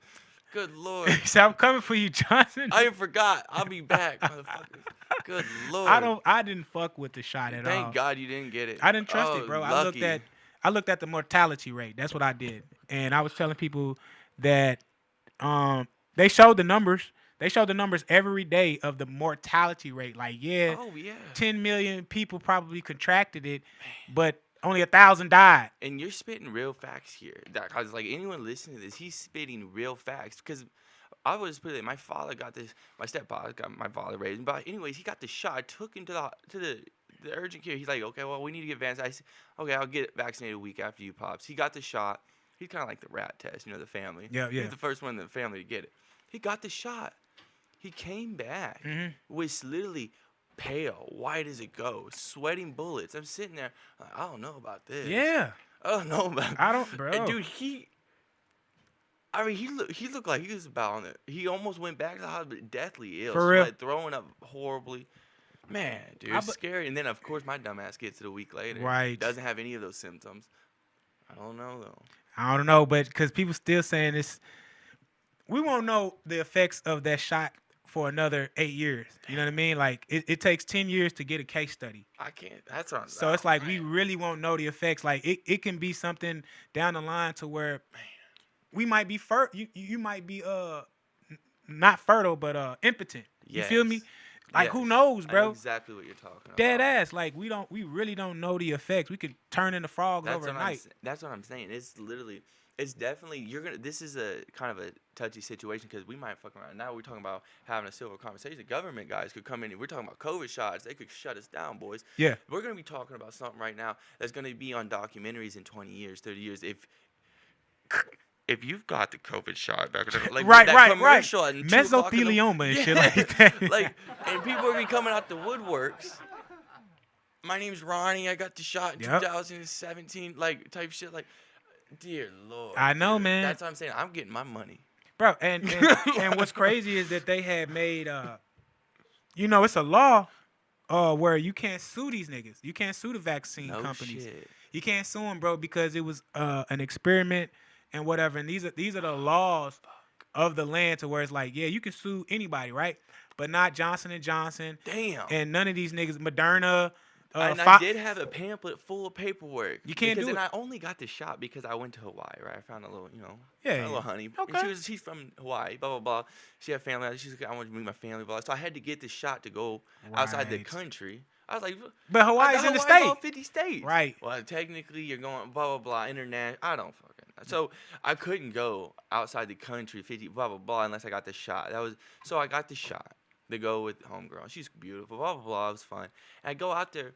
Good Lord. So I'm coming for you, Johnson. I forgot. I'll be back, motherfuckers. Good Lord. I didn't fuck with the shot at all. Thank God you didn't get it. I didn't trust it, bro. Lucky. I looked at the mortality rate. That's what I did. And I was telling people that they showed the numbers. They showed the numbers every day of the mortality rate. Like, yeah, 10 million people probably contracted it, but only 1,000 died. And you're spitting real facts here. Because, like, anyone listening to this, he's spitting real facts. Because I was put it. My father got this. My stepfather got my father raised him. But anyways, he got the shot. I took him to the urgent care. He's like, okay, well, we need to get vaccinated. I said, okay, I'll get vaccinated a week after you, pops. He got the shot. He's kind of like the rat test, the family. Yeah. He's the first one in the family to get it. He got the shot. He came back with literally pale, white as it goes, sweating bullets. I'm sitting there, like, I don't know about this. Yeah. I don't know about. I don't, bro. And dude, he looked like he was about on it. He almost went back to the hospital, deathly ill. For real? Like, throwing up horribly. Man, dude, it's scary. And then, of course, my dumbass gets it a week later. Right. Doesn't have any of those symptoms. I don't know, though. I don't know, but because people still saying this, we won't know the effects of that shot for another 8 years. You know what I mean? Like, it takes 10 years to get a case study. I can't. That's what I'm saying. So it's like we really won't know the effects. Like, it can be something down the line to where we might be you might be not fertile, but impotent. You feel me? Like, who knows, bro? I know exactly what you're talking about. Dead ass. Like, we really don't know the effects. We could turn into frogs overnight. That's what I'm saying. It's definitely this is a kind of a touchy situation because we might fuck around. Now we're talking about having a civil conversation. The government guys could come in and we're talking about COVID shots. They could shut us down, boys. Yeah. We're going to be talking about something right now that's going to be on documentaries in 20 years, 30 years. If you've got the COVID shot back like that commercial at 2 o'clock mesothelioma and shit like that. Like, and people are be coming out the woodworks. My name's Ronnie. I got the shot in 2017. Like, type shit. Like, dear Lord. I know, man. That's what I'm saying. I'm getting my money, bro. And what's crazy is that they had made it's a law where you can't sue these niggas. You can't sue the vaccine companies. Shit. You can't sue them, bro, because it was an experiment and whatever. And these are the laws of the land to where it's like, yeah, you can sue anybody, right? But not Johnson & Johnson. Damn. And none of these niggas, Moderna. And I did have a pamphlet full of paperwork. You can't do it. And I only got the shot because I went to Hawaii, right? I found a little, a Yeah. little honey. Okay. And she's from Hawaii, blah, blah, blah. She had family. She's like, I want to meet my family, blah. So I had to get the shot to go outside the country. I was like, but Hawaii's in the state. All 50 states. Right. Well, technically, you're going blah, blah, blah, international. I don't fucking know. So I couldn't go outside the country, 50, blah, blah, blah, unless I got the shot. So I got the shot to go with homegirl. She's beautiful, blah, blah, blah. It was fun. And I go out there.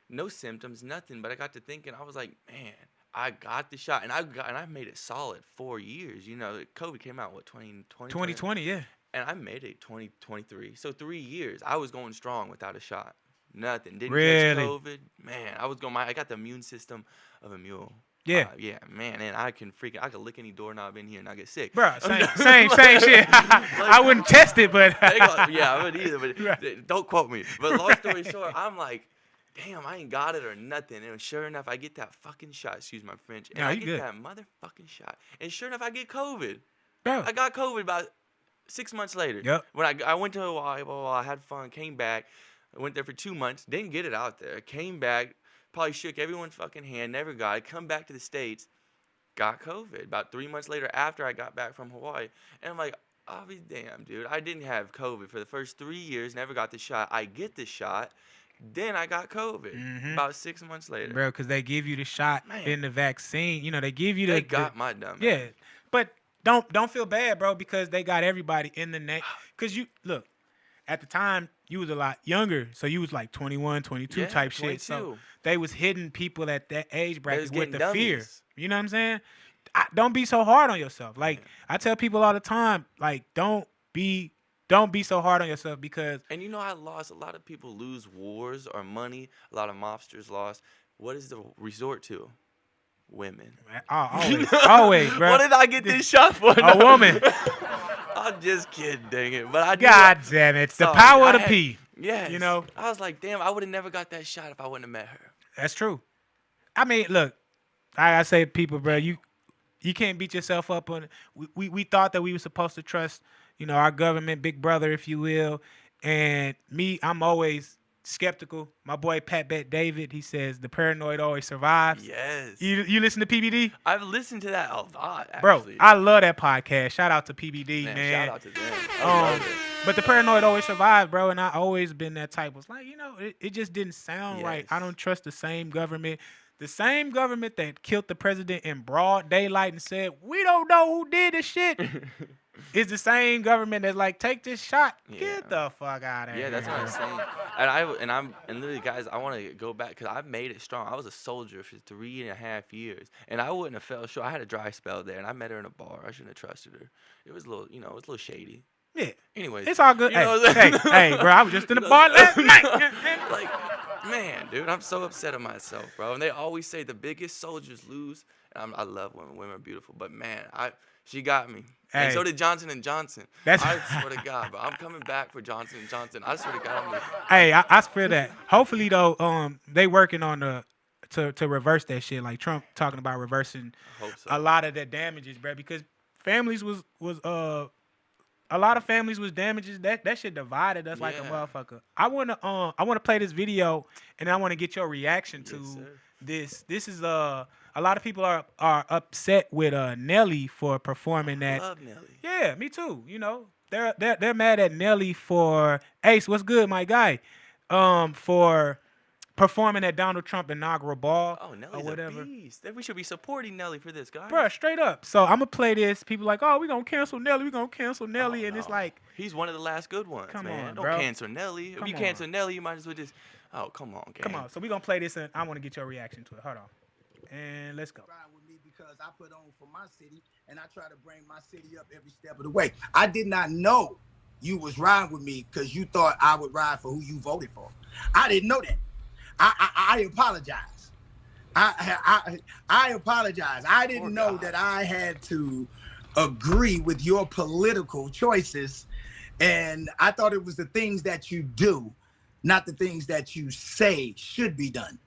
No symptoms, nothing. But I got to thinking, I was like, man, I got the shot, and I made it solid 4 years. COVID came out 2020. 2020, yeah. And I made it 2023. So 3 years. I was going strong without a shot. Nothing. Didn't really? catch COVID. Man, I was going. I got the immune system of a mule. Yeah. Yeah, man, and I could lick any doorknob in here and I get sick. Bro, same shit. I wouldn't test it, but yeah, I wouldn't either. But right. Don't quote me. But long story short, I'm like, damn, I ain't got it or nothing. And sure enough, I get that fucking shot. Excuse my French. And I get that motherfucking shot. And sure enough, I get COVID. Bro. I got COVID about 6 months later. Yep. When I went to Hawaii, blah, blah, blah, I had fun, came back. I went there for 2 months. Didn't get it out there. Came back, probably shook everyone's fucking hand, never got it, come back to the States, got COVID about 3 months later after I got back from Hawaii. And I'm like, I'll be damned, dude. I didn't have COVID for the first 3 years, never got the shot. I get the shot. Then I got COVID about 6 months later. Bro, because they give you the shot in the vaccine. You know, they give you They got my dumb ass. Yeah. But don't feel bad, bro, because they got everybody in the net. Because you, look, at the time, you was a lot younger. So you was like 21, 22 type 22. shit. So they was hitting people at that age bracket with the dummies. fear. You know what I'm saying? Don't be so hard on yourself. Like, I tell people all the time, like, don't be so hard on yourself because... And you know, a lot of people lose wars or money. A lot of mobsters lost. What is the resort to? Women. Always, bro. What did I get this shot for? A woman. I'm just kidding, dang it. But I God damn it. The power of the P. Yes. You know? I was like, damn, I would have never got that shot if I wouldn't have met her. That's true. I mean, look, I say people, bro, you can't beat yourself up on it. We thought that we were supposed to trust, you know, our government, big brother, if you will. And me, I'm always skeptical. My boy Pat Bet David, he says the paranoid always survives. Yes. You listen to PBD? I've listened to that a lot, actually. Bro, I love that podcast. Shout out to PBD, man. Shout out to them. I love it. But the paranoid always survives, bro. And I always been that type. Was like, you know, it just didn't sound right. I don't trust the same government. The same government that killed the president in broad daylight and said, we don't know who did this shit, is the same government that's like, take this shot. Get the fuck out of here. Yeah, that's what I'm saying. And literally, guys, I want to go back because I made it strong. I was a soldier for 3.5 years, and I wouldn't have fell short. I had a dry spell there, and I met her in a bar. I shouldn't have trusted her. It was a little, you know, it was a little shady. Yeah. Anyways, it's all good. You know Hey, bro, I was just in the bar last night. Like, man, dude, I'm so upset at myself, bro. And they always say the biggest soldiers lose. And I love women. Women are beautiful. But, man, she got me. Hey. And so did Johnson & Johnson. I swear to God, bro. I'm coming back for Johnson & Johnson. I swear to God. Hey, I feel that. Hopefully, though, they working on to reverse that shit. Like Trump talking about reversing a lot of the damages, bro. Because families was a lot of families was damaged. That shit divided us like a motherfucker. I wanna play this video and I wanna get your reaction to this. This is a lot of people are upset with Nelly for performing that. I love Nelly. Yeah, me too. You know, they're mad at Nelly for Ace. What's good, my guy? For performing at Donald Trump inaugural ball. Oh, Nelly's a beast. We should be supporting Nelly for this, guys. Bro, straight up. So I'm gonna play this. People like, oh, we gonna cancel Nelly. We gonna cancel Nelly, and it's like, he's one of the last good ones. Come man. on, Don't bro. cancel Nelly. If you cancel Nelly, you might as well just. Oh, come on, gang. Come on. So we gonna play this, and I want to get your reaction to it. Hold on, and let's go. Ride with me because I put on for my city, and I try to bring my city up every step of the way. I did not know you was riding with me because you thought I would ride for who you voted for. I didn't know that. I apologize. I apologize. I didn't know that I had to agree with your political choices, and I thought it was the things that you do, not the things that you say should be done.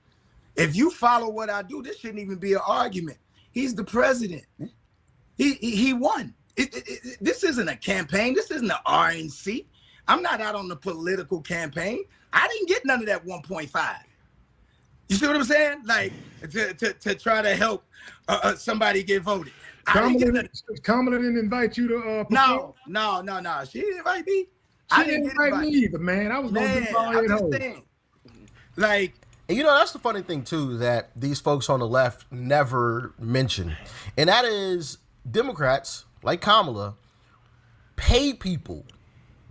If you follow what I do, this shouldn't even be an argument. He's the president. He won. This isn't a campaign. This isn't an RNC. I'm not out on the political campaign. I didn't get none of that 1.5. You see what I'm saying? Like to try to help somebody get voted. Kamala didn't invite you to No. She didn't invite me. She didn't invite me either, man. I was gonna do it all at home. Like, and you know, that's the funny thing too that these folks on the left never mention, and that is Democrats like Kamala pay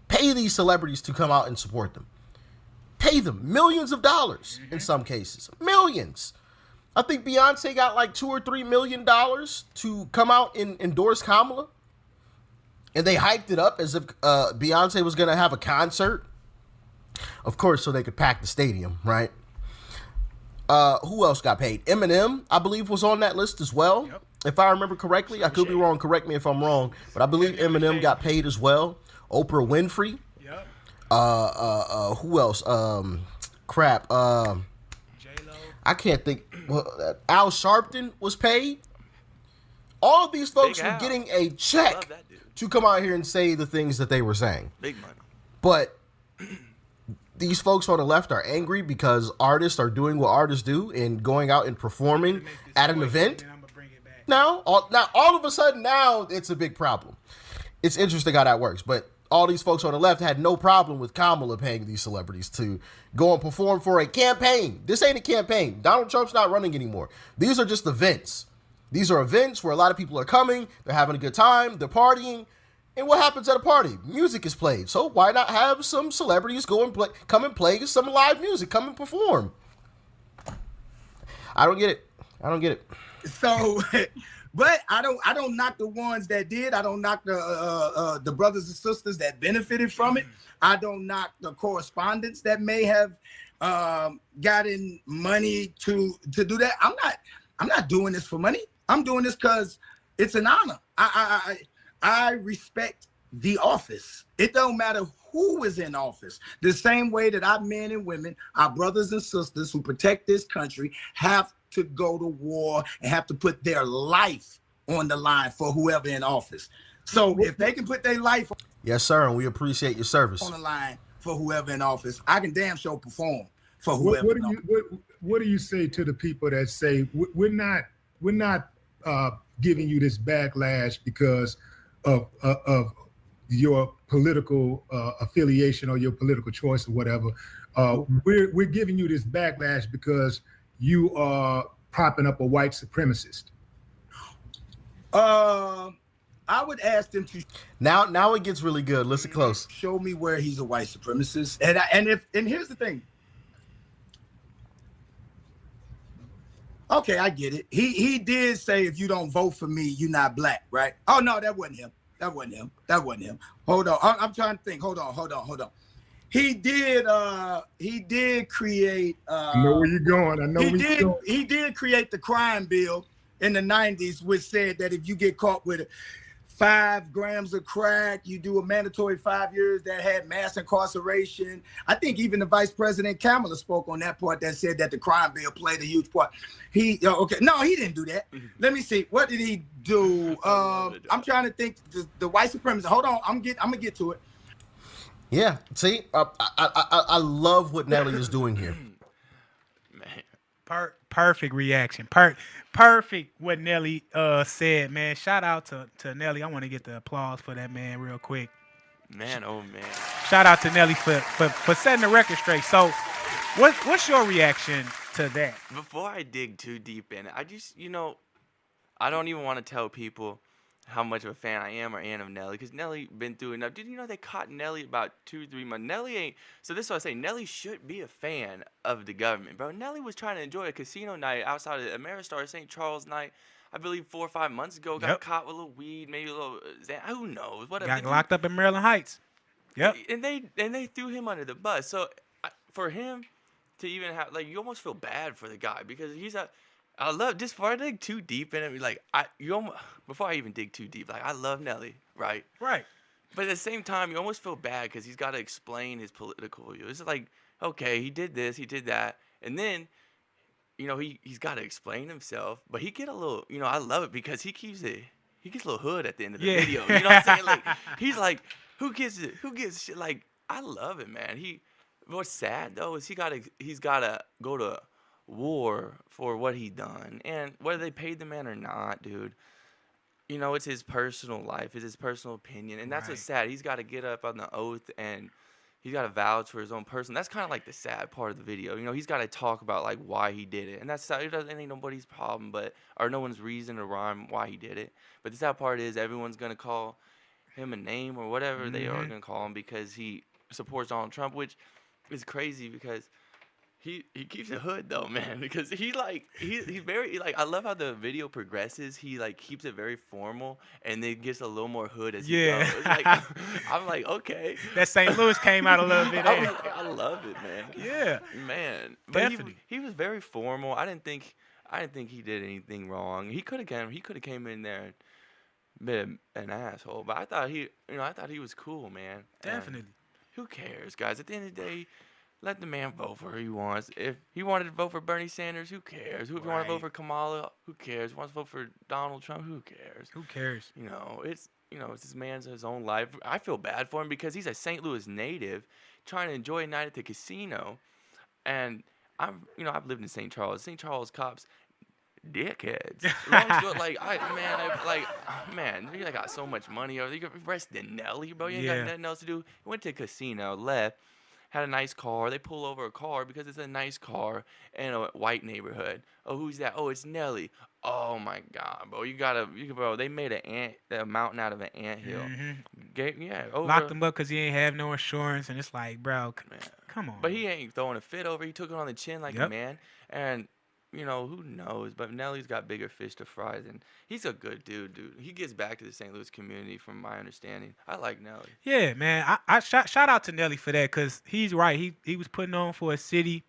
these celebrities to come out and support them. Pay them millions of dollars in some cases. Millions. I think Beyonce got like $2 or $3 million to come out and endorse Kamala. And they hyped it up as if Beyonce was going to have a concert. Of course, so they could pack the stadium, right? Who else got paid? Eminem, I believe, was on that list as well. Yep. If I remember correctly. I could be wrong. Correct me if I'm wrong. But I believe Eminem got paid as well. Oprah Winfrey. Who else? J-Lo. I can't think. Al Sharpton was paid. All of these folks were getting a check to come out here and say the things that they were saying. Big money. But these folks on the left are angry because artists are doing what artists do and going out and performing at an event. Now all of a sudden now it's a big problem. It's interesting how that works, but all these folks on the left had no problem with Kamala paying these celebrities to go and perform for a campaign. This ain't a campaign. Donald Trump's not running anymore. These are just events. These are events where a lot of people are coming, they're having a good time, they're partying. And what happens at a party? Music is played. So why not have some celebrities come and play some live music, come and perform? I don't get it. So, but I don't knock the ones that did. I don't knock the brothers and sisters that benefited from it. I don't knock the correspondents that may have gotten money to do that. I'm not doing this for money. I'm doing this because it's an honor. I respect the office. It don't matter who is in office. The same way that our men and women, our brothers and sisters who protect this country have to go to war and have to put their life on the line for whoever in office. So if they can put their life yes, sir, and we appreciate your service on the line for whoever in office, I can damn sure perform for whoever. What do you say to the people that say we're not giving you this backlash because of your political affiliation or your political choice or whatever? We're giving you this backlash because you are propping up a white supremacist. I would ask them to now it gets really good. Listen close. Show me where he's a white supremacist. And here's the thing. Okay, I get it. He did say if you don't vote for me, you're not black, right? Oh no, that wasn't him. Hold on. I'm trying to think. Hold on. He did create I know where you're going. He did create the crime bill in the 90s, which said that if you get caught with 5 grams of crack, you do a mandatory 5 years. That had mass incarceration. I think even the Vice President Kamala spoke on that part that said that the crime bill played a huge part. He didn't do that. Let me see. What did he do? I'm trying to think. The white supremacist. Hold on. I'm gonna get to it. Yeah. See, I love what Nelly is doing here. Man, perfect reaction. Perfect what Nelly said, man. Shout out to Nelly. I want to get the applause for that, man, real quick. Man, oh man. Shout out to Nelly for setting the record straight. So, what's your reaction to that? Before I dig too deep in it, I just, I don't even want to tell people how much of a fan I am or am of Nelly, because Nelly been through enough. Did you know they caught Nelly about 2-3 months? Nelly ain't. So this is what I say. Nelly should be a fan of the government, bro. Nelly was trying to enjoy a casino night outside of Ameristar St. Charles night. I believe 4 or 5 months ago. Got caught with a little weed, maybe a little. Who knows? Whatever. Got locked up in Maryland Heights. Yep. And they threw him under the bus. So for him to even have, like, you almost feel bad for the guy because he's a. I love, just before I dig too deep in it, like, before I even dig too deep, like, I love Nelly, right? Right. But at the same time, you almost feel bad because he's got to explain his political view. It's like, okay, he did this, he did that, and then, he's got to explain himself, but he get a little, I love it because he gets a little hood at the end of the video. You know what I'm saying? Like, he's like, who gets it? Who gets shit? Like, I love it, man. What's sad, though, is he's got to go to war for what he done, and whether they paid the man or not, dude, it's his personal life, it's his personal opinion, and that's what's sad. He's got to get up on the oath and he's got to vouch for his own person. That's kind of like the sad part of the video. He's got to talk about like why he did it, and that's it ain't nobody's problem, or no one's reason or rhyme why he did it. But the sad part is everyone's gonna call him a name or whatever they are gonna call him because he supports Donald Trump, which is crazy because He keeps it hood though, man, because he's very, like, I love how the video progresses. He like keeps it very formal and then gets a little more hood as he goes. Like, I'm like, okay. That St. Louis came out a little bit. I love it, man. Yeah, man. But definitely. He was very formal. I didn't think he did anything wrong. He could have came in there and been an asshole, but I thought he was cool, man. Definitely. And who cares, guys? At the end of the day, let the man vote for who he wants. If he wanted to vote for Bernie Sanders, who cares? If he wanted to vote for Kamala, who cares? If he wants to vote for Donald Trump, who cares? Who cares? It's this man's his own life. I feel bad for him because he's a St. Louis native trying to enjoy a night at the casino. And I've lived in St. Charles. St. Charles cops, dickheads. Man, you got so much money. You got arrested Nelly, bro. You ain't got nothing else to do. He went to a casino, left, had a nice car. They pull over a car because it's a nice car in a white neighborhood. Oh, who's that? Oh, it's Nelly. Oh my God, bro. They made a mountain out of an anthill. Locked him up because he ain't have no insurance, and it's like, bro, come on. But he ain't throwing a fit over. He took it on the chin like a man, and who knows? But Nelly's got bigger fish to fry than. He's a good dude. He gives back to the St. Louis community, from my understanding. I like Nelly. Yeah, man. I shout out to Nelly for that, because he's right. He was putting on for a city,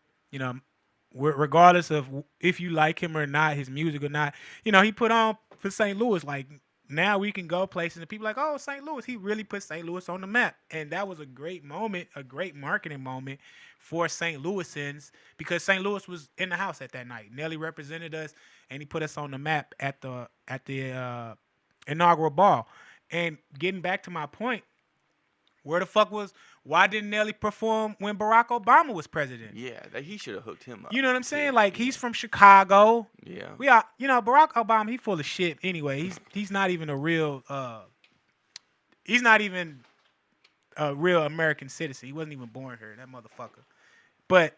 regardless of if you like him or not, his music or not. He put on for St. Louis. Like, now we can go places and people like, oh, St. Louis. He really put St. Louis on the map. And that was a great moment, a great marketing moment for St. Louisans, because St. Louis was in the house at that night. Nelly represented us, and he put us on the map at the inaugural ball. And getting back to my point, why didn't Nelly perform when Barack Obama was president? Yeah, he should have hooked him up. You know what I'm saying? Like, he's from Chicago. Yeah. Barack Obama, he full of shit anyway. He's not even a real real American citizen. He wasn't even born here, that motherfucker. But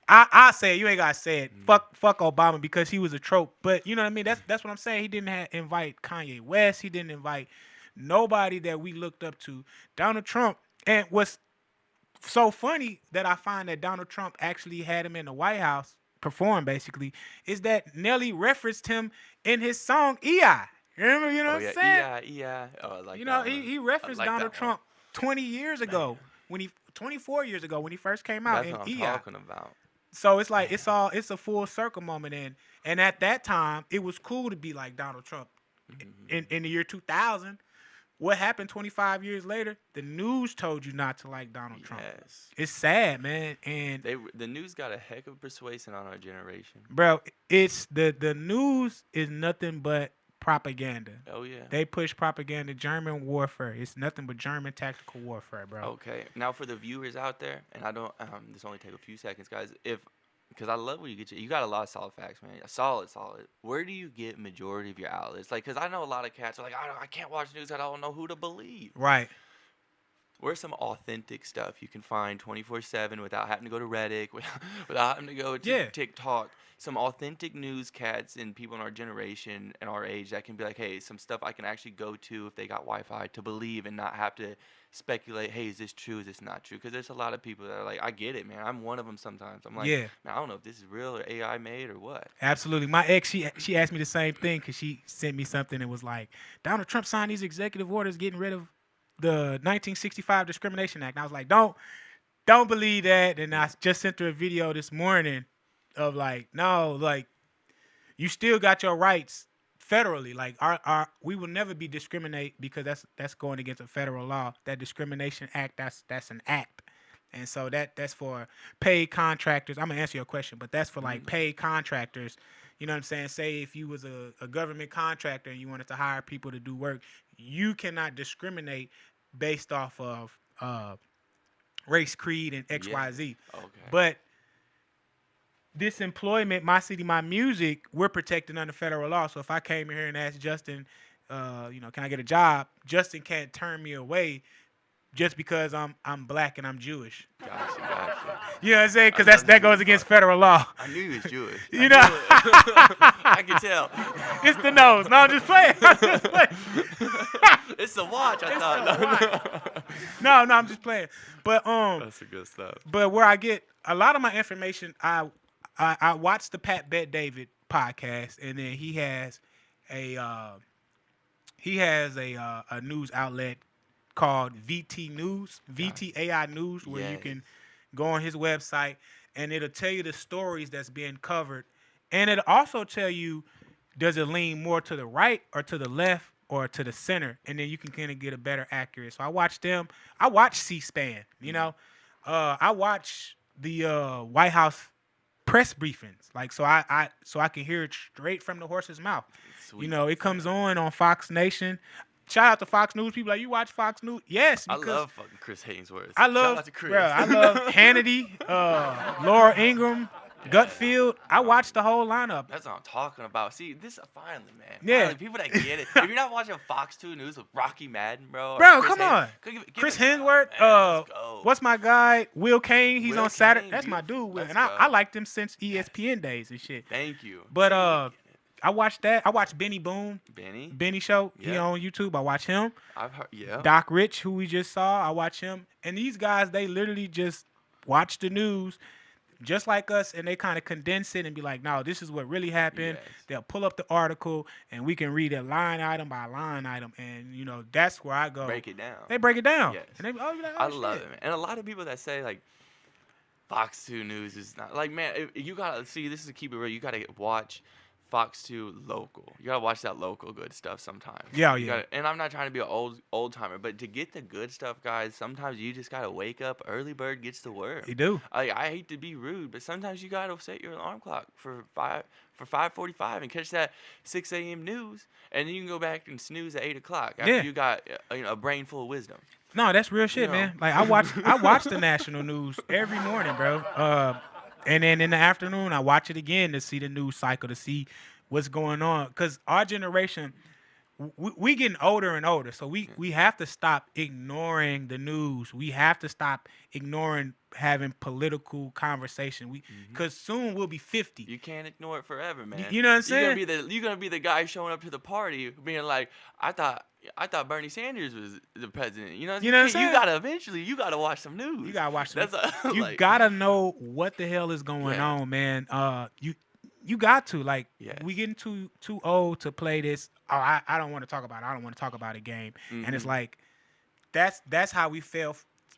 I say it, you ain't gotta say it. Fuck Obama, because he was a trope. But you know what I mean? That's what I'm saying. He didn't invite Kanye West. He didn't invite nobody that we looked up to. Donald Trump. And what's so funny that I find that Donald Trump actually had him in the White House perform, basically, is that Nelly referenced him in his song E.I. You know what I'm saying? E.I. Oh, I like that one. He referenced Donald Trump 20 years ago, 24 years ago when he first came out. That's what I'm talking about. So it's like it's a full circle moment, and at that time it was cool to be like Donald Trump. In the year 2000, what happened 25 years later? The news told you not to like Donald Trump. It's sad, man. And the news got a heck of persuasion on our generation, bro. It's the news is nothing but propaganda. Oh yeah, they push propaganda, German warfare. It's nothing but German tactical warfare, bro. Okay, now for the viewers out there, and I don't this only take a few seconds, guys. Because I love when you got a lot of solid facts, man. Solid. Where do you get majority of your outlets? Like, because I know a lot of cats are like, I can't watch news. I don't know who to believe. Right. Where's some authentic stuff you can find 24/7 without having to go to Reddit, without having to go to TikTok? Some authentic news cats and people in our generation and our age that can be like, hey, some stuff I can actually go to if they got Wi-Fi to believe and not have to speculate, hey, is this true? Is this not true? Because there's a lot of people that are like, I get it, man. I'm one of them sometimes. I'm like, man, I don't know if this is real or AI made or what. Absolutely. My ex, she asked me the same thing, because she sent me something that was like, Donald Trump signed these executive orders getting rid of the 1965 Discrimination Act. And I was like, don't believe that. And I just sent her a video this morning of like, no, like, you still got your rights federally. Like, we will never be discriminate, because that's going against a federal law. That Discrimination Act, that's an act. And so that's for paid contractors. I'm gonna answer your question, but that's for like paid contractors. You know what I'm saying? Say if you was a government contractor and you wanted to hire people to do work, you cannot discriminate based off of race, creed, and XYZ. Okay. But this employment, My City, My Music, we're protected under federal law. So if I came here and asked Justin, can I get a job? Justin can't turn me away just because I'm black and I'm Jewish. Gotcha. You know what I'm saying? Because that goes against federal law. I knew he was Jewish. You know? I can tell. It's the nose. No, I'm just playing. It's the watch, I thought. No, I'm just playing. But that's the good stuff. But where I get a lot of my information, I watch the Pat Bet David podcast, and then he has a news outlet called VT News, VTAI News, where you can go on his website and it'll tell you the stories that's being covered, and it'll also tell you, does it lean more to the right or to the left or to the center, and then you can kind of get a better accurate. So I watch them. I watch C-SPAN. You know, I watch the White House press briefings, like so I can hear it straight from the horse's mouth. Sweet. You know, it comes on Fox Nation. Shout out to Fox News people. Like, you watch Fox News? Yes, I because love fucking Chris Hainsworth. I love, Shout out to Chris. bro, I love Hannity, Laura Ingraham, Gutfield. I watched the whole lineup. That's what I'm talking about. See, this finally, man. Yeah. Finally, people that get it. If you're not watching Fox 2 News with Rocky Madden, bro. or Bro, Chris come on. Chris it- Hemsworth, Man, let's go. what's my guy? Will Kane. He's Will on Saturday. Kane, That's my beautiful. dude. Will. Let's And I go. liked him since ESPN days and shit. Thank you. But I watched that. I watched Benny Boom, Benny. Benny Show. He Yeah. on YouTube. I watch him. I've heard. Yeah. Doc Rich, who we just saw, I watch him. And these guys, they literally just watch the news just like us, and they kind of condense it and be like, no, this is what really happened. Yes. They'll pull up the article, and we can read it line item by line item. And, you know, that's where I go. Break it down. They break it down. Yes. And they be, oh, you're like, oh, I love shit. it, man. And a lot of people that say like Fox 2 News is not like, man, if you gotta see. This is a keep it real. You gotta watch Fox 2 local. You gotta watch that local good stuff sometimes. Yeah, You yeah. gotta- and I'm not trying to be an old timer, but to get the good stuff, guys, sometimes you just gotta wake up. Early bird gets the worm. You do. I hate to be rude, but sometimes you gotta set your alarm clock for 5:45 and catch that 6 a.m. news, and then you can go back and snooze at 8 o'clock after Yeah. you got a brain full of wisdom. No, that's real shit, know. man. Like, I watch the national news every morning, bro. And then in the afternoon, I watch it again to see the news cycle, to see what's going on. Because our generation, we getting older and older, so we have to stop ignoring the news. We have to stop ignoring having political conversation. Because soon we'll be 50. You can't ignore it forever, man. You know what I'm saying? You're gonna be the guy showing up to the party, being like, I thought Bernie Sanders was the president. You know what I'm saying? You gotta watch some news. You gotta watch some. That's You like, gotta know what the hell is going Yeah. on, man. You got to, like, Yes. we getting too old to play this. Oh, I don't want to talk about it. I don't want to talk about a game. And it's Mhm. like, that's how we fell.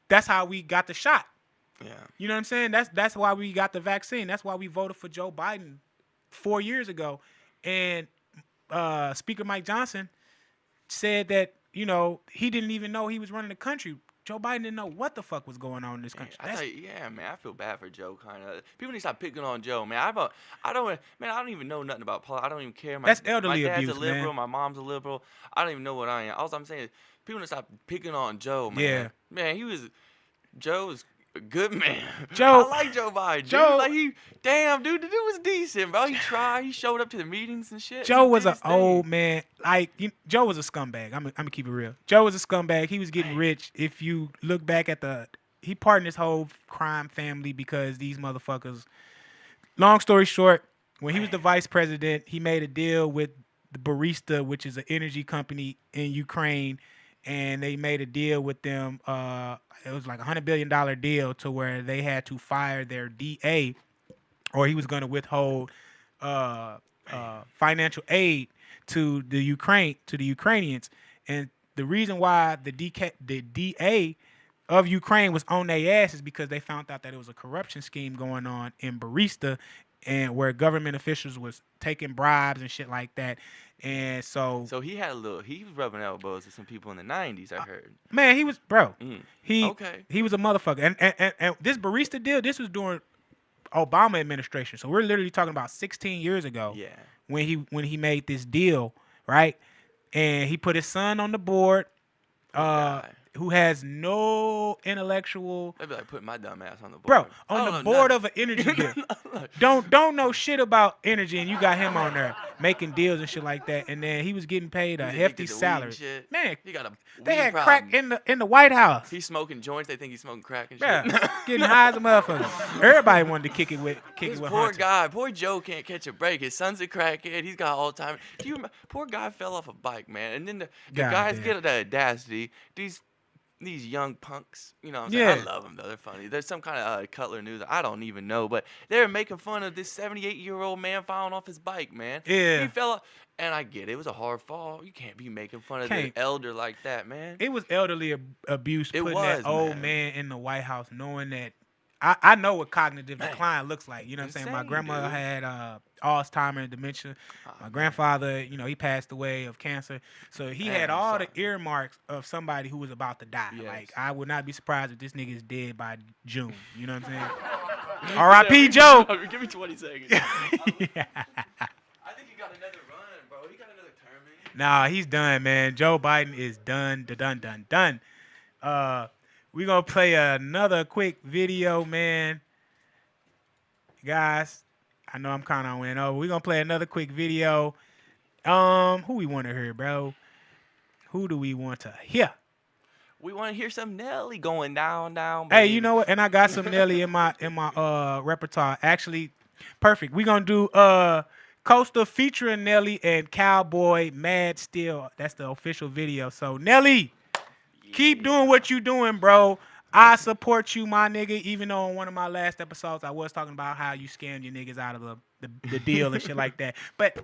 That's how we got the shot. Yeah. You know what I'm saying? That's why we got the vaccine. That's why we voted for Joe Biden 4 years ago. And Speaker Mike Johnson said that, you know, he didn't even know he was running the country. Joe Biden didn't know what the fuck was going on in this country. Man, I feel bad for Joe. Kind of people need to stop picking on Joe, man. I don't even know nothing about politics. I don't even care. That's elderly my dad's abuse, a liberal. man. My mom's a liberal. I don't even know what I am. All I'm saying is people need to stop picking on Joe, man. Yeah. Man, Joe's a good man. Joe- I like Joe Biden. Joe- dude, dude, the dude was decent, bro. He tried. He showed up to the meetings and shit. Joe He was did an his thing. old man. Like, Joe was a scumbag. I'm gonna keep it real. Joe was a scumbag. He was getting rich. If you look back at he pardoned his whole crime family because these motherfuckers. Long story short, when he was the vice president, he made a deal with the Barista, which is an energy company in Ukraine, and they made a deal with them. It was like $100 billion deal to where they had to fire their DA, or he was going to withhold financial aid to the Ukrainians. And the reason why the DA of Ukraine was on their ass is because they found out that it was a corruption scheme going on in Barista, and where government officials was taking bribes and shit like that. And so he was rubbing elbows with some people in the 90s, I heard. man, he was Okay. he was a motherfucker. And this Barista deal, this was during Obama administration. So we're literally talking about 16 years ago. Yeah. When he made this deal, right? And he put his son on the board, guy. who has no intellectual. That'd be like putting my dumb ass on the board. Bro, I on don't the know board nothing. of an energy deal. Don't know shit about energy, and you got him on there making deals and shit like that. And then he was getting paid a He's hefty addicted to weed salary. and shit. Man, He got a they weed had problem. crack in the White House. He's smoking joints. They think he's smoking crack and Yeah, shit. getting high as a motherfucker. Everybody wanted to kick it with This poor Hunter. guy, poor Joe can't catch a break. His son's a crackhead. He's got all time. Poor guy fell off a bike, man. And then the God guys damn. get the audacity. These young punks, you know what I'm saying? Yeah. I love them, though. They're funny. There's some kind of Cutler News. I don't even know. But they're making fun of this 78-year-old man falling off his bike, man. Yeah. He fell off. And I get it. It was a hard fall. You can't be making fun of Can't. the elder like that, man. It was elderly abuse It putting was, that old man. man in the White House, knowing that I know what cognitive decline looks like. You know what I'm saying? My Insane, grandmother dude. had Alzheimer's and dementia. My grandfather, you know, he passed away of cancer. So he Man, had I'm all sorry. the earmarks of somebody who was about to die. Yes. Like, I would not be surprised if this nigga is dead by June. You know what I'm saying? R.I.P. Joe. Give me 20 seconds. Yeah. I think he got another run, bro. He got another term, man. Nah, he's done, man. Joe Biden is done. We gonna play another quick video, man. Guys, I know I'm kind of went over. We gonna play another quick video. Who we want to hear, bro? Who do we want to hear? We want to hear some Nelly going down. Hey, Baby. you know what? And I got some Nelly in my repertoire. Actually, perfect. We gonna do Costa featuring Nelly and Cowboy Mad Still. That's the official video. So Nelly, keep doing what you doing, bro. I support you, my nigga. Even though in one of my last episodes I was talking about how you scammed your niggas out of the deal and shit like that. But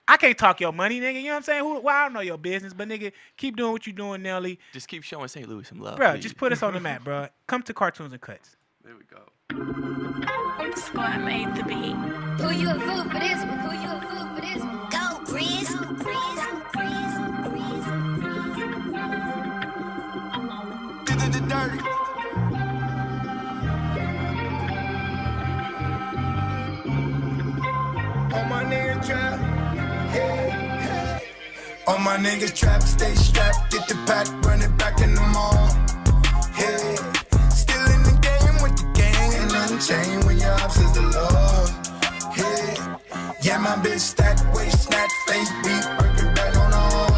I can't talk your money, nigga. You know what I'm saying? Well, I don't know your business, but nigga, keep doing what you doing, Nelly. Just keep showing St. Louis some love, Bro, please. just put us on the map, bro. Come to Cartoons and Cuts. There we go. Squad made the beat. Who you a fool for this one? Who you a fool for this one? Go, Chris. The dirty. All my niggas trap, hey, hey. All my niggas trap, stay strapped, get the pack, run it back in the mall. Hey, still in the game with the gang, and unchained when your ops is the law. Hey, yeah, my bitch stack, waist snatch, face beat, working back on all.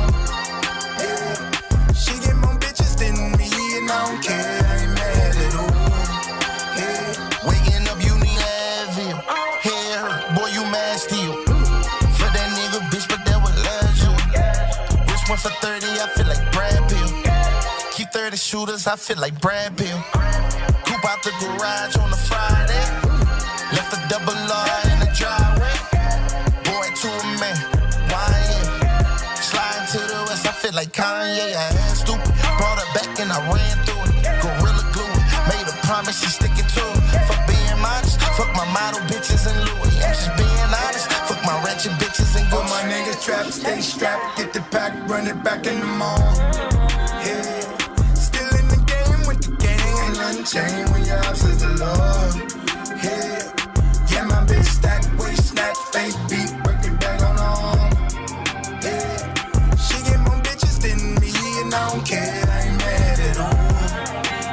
Hey, she get more bitches than me, and I don't care, I ain't mad at all. Hey, waking up, you need Advil. Hair, boy, you mad still. For that nigga, bitch, but that was last year. Rich one for 30, I feel like Brad Pitt. Keep 30 shooters, I feel like Brad Pitt. Coop out the garage on a Friday. Left a double R in the driveway. Boy, to a man, YN. Sliding to the west, I feel like Kanye. I ain't stupid. Brought her back and I ran through it. Gorilla glue it. Made a promise, she sticking to it. For being modest, fuck my model bitches and Louis. I'm just being honest. Fuck my ratchet bitches and Gucci. All my niggas trap, stay strapped. Get the pack, run it back in the mall. Yeah. Still in the game with the gang. And unchained when your ops is the law. Yeah. Yeah, my bitch stack, waist snatch, face beat, working back on all. Yeah. She get more bitches than me, and I don't care, I ain't mad at all.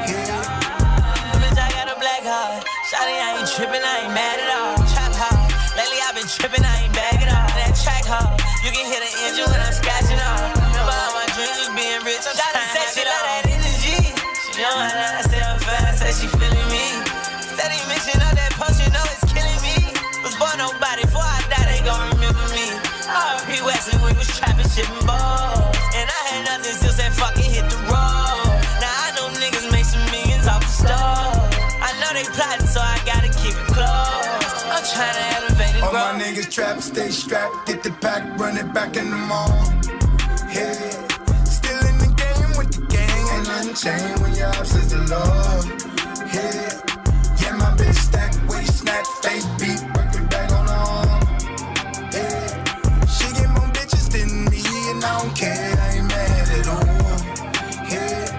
Yeah. Bitch, I got a black heart. Shawty, I ain't trippin', I ain't mad at all. Trap hard. Lately, I've been trippin', I ain't bagging off. That track hard. You can hear the engine when I'm scratching off. Remember all my dreams was being rich. I'm trying to say she love that energy. She know how I say I'm fast, say she feeling me. Steady mixing up that post, you know it's killing me. Was born nobody, before I die, they gon' remember me. R.P. Wesley, we was trapping, shipping balls. And I had nothing, still said fuck it, hit the road. Now I know niggas make some millions off the store. I know they plotting, so I gotta keep it close. I'm trying to elevate and All grow. my niggas trap, stay strapped, get the pack, run it back in the mall. Yeah, still in the game with the gang, and unchained when your ops is the law. Yeah, yeah, my bitch stack, waist snatch, face beat, working back on all. Yeah, she get more bitches than me, and I don't care, I ain't mad at all. Yeah.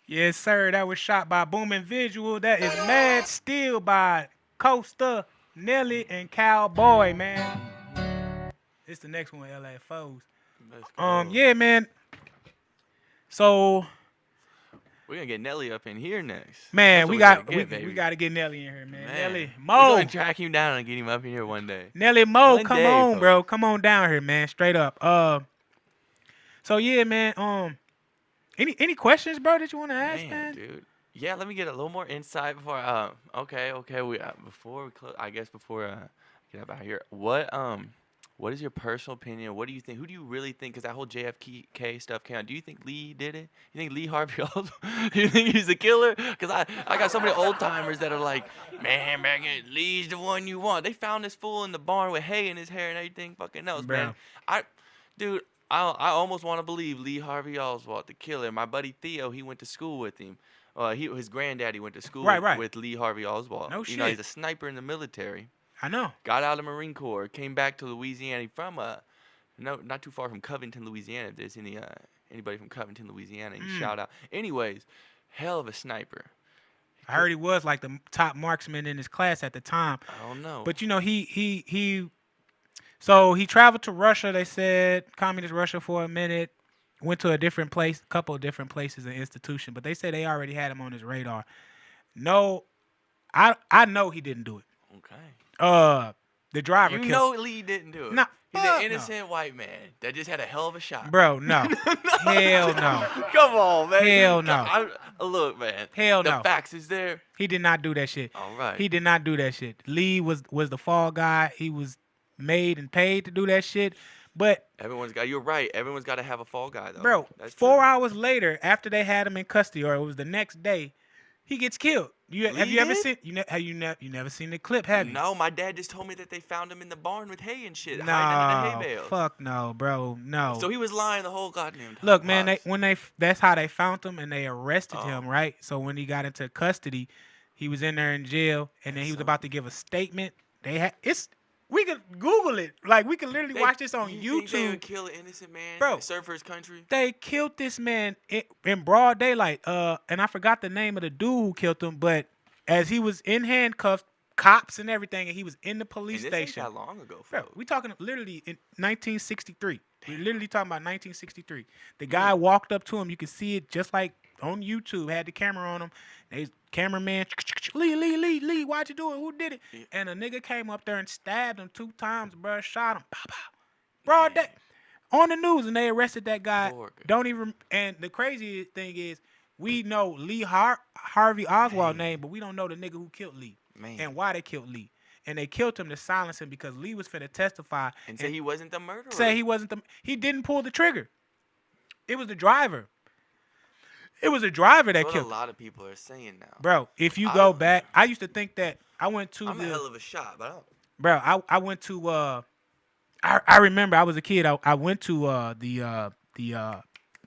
Yes, sir. That was shot by Booming Visual. That is Mad Still by Costa, Nelly, and Cowboy, man. It's the next one, LA Foes. Let's go. Yeah, man. So, We're gonna get Nelly up in here next. man, That's we what got gotta get, baby. we got to get Nelly in here, man. Nelly, We're Mo, gonna track him down and get him up in here one day. Nelly, Mo, One come day, on, folks. bro, come on down here, man, straight up. So yeah, man. Any questions, bro, that you want to ask, man? Dude. Yeah, let me get a little more insight before. Okay. We before we close. I guess before get up out here. What What is your personal opinion? What do you think? Who do you really think? Because that whole JFK stuff came out. Do you think Lee did it? You think Lee Harvey Oswald? You think he's a killer? Because I got so many old timers that are like, man, back in Lee's the one you want. They found this fool in the barn with hay in his hair and everything fucking else, man. Dude, I almost want to believe Lee Harvey Oswald, the killer. My buddy Theo, he went to school with him. His granddaddy went to school with Lee Harvey Oswald. No shit. You know, he's a sniper in the military. I know. Got out of the Marine Corps, came back to Louisiana from not too far from Covington, Louisiana. If there's anybody from Covington, Louisiana, you shout out. Anyways, hell of a sniper. I heard he was like the top marksman in his class at the time. I don't know. But you know, so he traveled to Russia, they said, communist Russia for a minute, went to a different place, a couple of different places and institutions, but they said they already had him on his radar. No, I know he didn't do it. Okay. The driver You killed. know Lee didn't do it. No, He's an innocent white man that just had a hell of a shot. Bro, no. Hell no. Come on, man. Hell no. Look, man. Hell no. The facts is there. He did not do that shit. All right. He did not do that shit. Lee was the fall guy. He was made and paid to do that shit. But you're right. Everyone's got to have a fall guy, though. Bro, That's 4 true. hours later, after they had him in custody, or it was the next day, he gets killed. Have you ever seen? You never seen the clip? Have you? No, my dad just told me that they found him in the barn with hay and shit, hiding No, under the hay bales. fuck no, bro, no. So he was lying the whole goddamn time. Look, man, that's how they found him and they arrested him, right? So when he got into custody, he was in there in jail, and then he was about to give a statement. We could Google it. Like, we could literally watch this on YouTube. Think they would kill an innocent man? Bro, and serve for his country? They killed this man in broad daylight. And I forgot the name of the dude who killed him, but as he was in handcuffs, cops and everything, and he was in the police station. Ain't that long ago, bro. We talking literally in 1963. We're literally talking about 1963. The guy walked up to him. You can see it just like on YouTube. Had the camera on him. Cameraman, Lee, why'd you do it? Who did it? Yeah. And a nigga came up there and stabbed him 2 times, bro. Shot him. Pow, pow. Broad day. On the news, and they arrested that guy. And the crazy thing is, we know Lee Harvey Oswald's name, but we don't know the nigga who killed Lee. Man. And why they killed Lee. And they killed him to silence him because Lee was finna testify. And say he wasn't the murderer. He didn't pull the trigger. It was the driver. It was a driver that killed him. A lot of people are saying now. Bro, if you go back, I used to think that I went to I'm a hell of a shot, but I don't. Bro, I went to I remember I was a kid. I went to the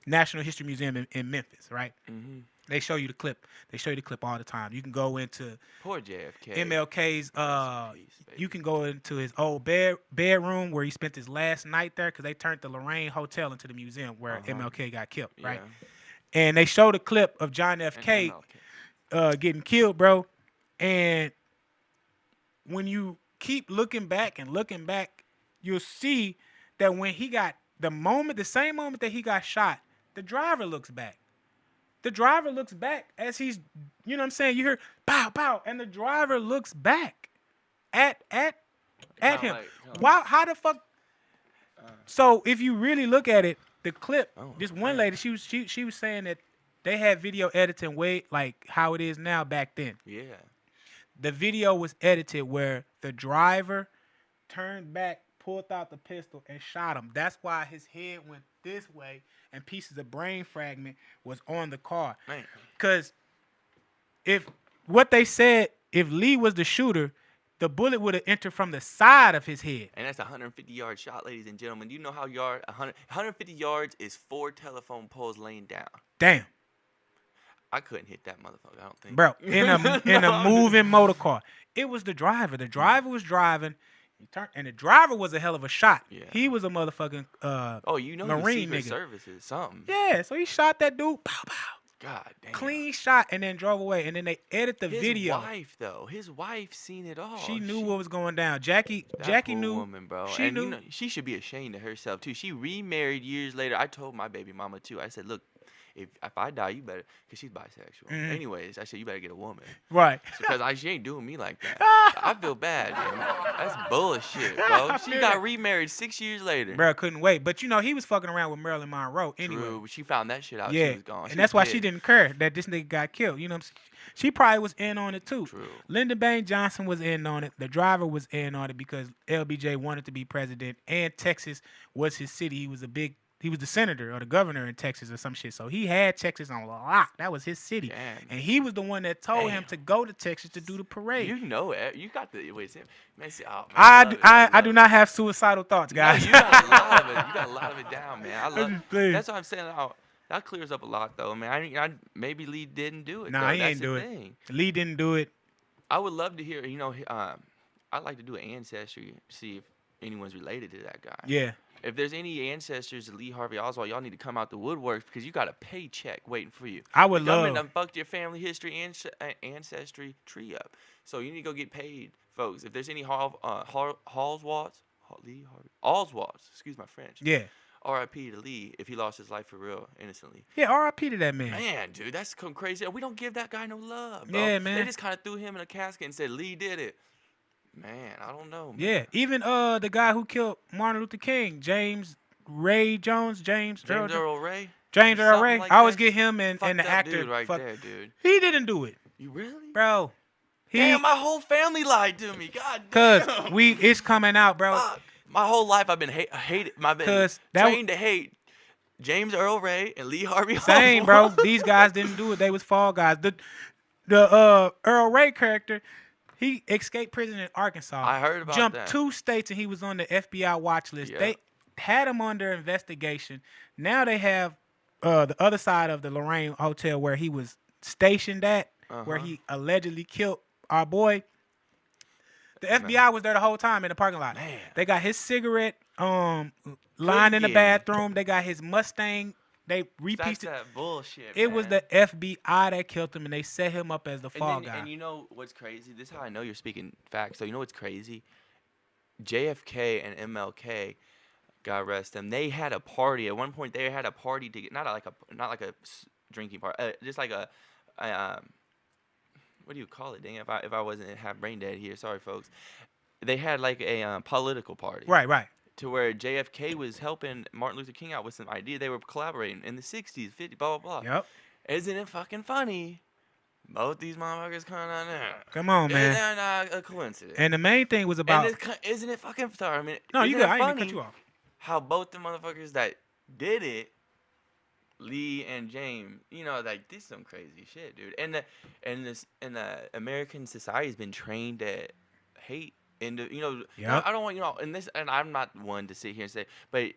National History Museum in Memphis, right? Mm-hmm. They show you the clip. They show you the clip all the time. You can go into poor JFK. MLK's. You can go into his old bedroom where he spent his last night there, because they turned the Lorraine Hotel into the museum where MLK got killed, right? Yeah. And they showed a clip of John F. K. Getting killed, bro. And when you keep looking back, you'll see that when he got the same moment that he got shot, the driver looks back. The driver looks back as he's, you know what I'm saying? You hear pow, pow, and the driver looks back at him. How the fuck? So if you really look at it, the clip, this one lady, she was saying that they had video editing way like how it is now back then. Yeah. The video was edited where the driver turned back, pulled out the pistol, and shot him. That's why his head went this way and pieces of brain fragment was on the car. Because if Lee was the shooter, the bullet would have entered from the side of his head. And that's a 150-yard shot, ladies and gentlemen. Do you know how 150 yards is 4 telephone poles laying down? Damn. I couldn't hit that motherfucker, I don't think. Bro, in a moving motor car. It was the driver. The driver was driving. He turned, and the driver was a hell of a shot. Yeah. He was a motherfucking Marine Secret nigga. Services, something. Yeah, so he shot that dude. Pow, pow. God damn. Clean shot, and then drove away. And then they edit the video. His wife seen it all. She knew what was going down. Jackie knew. Woman, bro. She knew. You know, she should be ashamed of herself too. She remarried years later. I told my baby mama too. I said, look, if I die, you better, because she's bisexual. Anyways, I said, you better get a woman. Right. Because she ain't doing me like that. I feel bad, dude. That's bullshit, bro. She got remarried 6 years later. Bro, couldn't wait. But, he was fucking around with Marilyn Monroe anyway. True. She found that shit out. Yeah. She was gone. And that's why she didn't care that this nigga got killed. You know what I'm saying? She probably was in on it, too. True. Lyndon Baines Johnson was in on it. The driver was in on it because LBJ wanted to be president, and Texas was his city. He was the senator or the governor in Texas or some shit. So he had Texas on lock. That was his city. Damn. And he was the one that told him to go to Texas to do the parade. You know it. You got the wait. Man, see, oh, man, I do not have suicidal thoughts, guys. No, you got a lot of it. You got a lot of it down, man. I love. That's what I'm saying. That clears up a lot, though, man. I maybe Lee didn't do it. Nah, though. he ain't do it. Lee didn't do it. I would love to hear. I'd like to do an ancestry, see if anyone's related to that guy. Yeah. If there's any ancestors of Lee Harvey Oswald, y'all need to come out the woodworks because you got a paycheck waiting for you. I would the government love. done fucked your family history ancestry tree up. So you need to go get paid, folks. If there's any Oswalds, excuse my French. Yeah. R.I.P. to Lee if he lost his life for real, innocently. Yeah, R.I.P. to that man. Man, dude, that's crazy. We don't give that guy no love, bro. Yeah, man. They just kind of threw him in a casket and said Lee did it. Man, I don't know. Man. Yeah, even the guy who killed Martin Luther King, James Earl Ray. James Earl Ray. I always get him and the actor. Dude right there, dude. He didn't do it. You really? Bro. Damn, my whole family lied to me. God damn. Cause it's coming out, bro. Fuck. My whole life I've been hated. I've been trained to hate James Earl Ray and Lee Harvey Oswald. Same, bro. These guys didn't do it. They was fall guys. The Earl Ray character, he escaped prison in Arkansas. I heard about jumped that. 2 states and he was on the FBI watch list. Yeah. They had him under investigation. Now they have the other side of the Lorraine Hotel where he was stationed at, where he allegedly killed our boy. The FBI was there the whole time in the parking lot. Man. They got his cigarette lying in the bathroom. They got his Mustang. They repieced it. That's that bullshit. It was the FBI that killed him, and they set him up as the fall guy. And you know what's crazy? This is how I know you're speaking facts. So you know what's crazy? JFK and MLK, God rest them. They had a party at one point. They had a party to get not like a drinking party, just like a what do you call it? Dang, if I wasn't half brain dead here, sorry folks. They had like a political party. Right. To where JFK was helping Martin Luther King out with some idea. They were collaborating in the 60s, 50s, blah, blah, blah. Yep. Isn't it fucking funny? Both these motherfuckers coming on there. Come on, man. Isn't that not a coincidence? And the main thing was about... Isn't it fucking... Sorry, I mean... No, you good. I ain't funny gonna cut you off. How both the motherfuckers that did it, Lee and James, like, this is some crazy shit, dude. And the American society has been trained to hate. And I don't want and I'm not one to sit here and say, but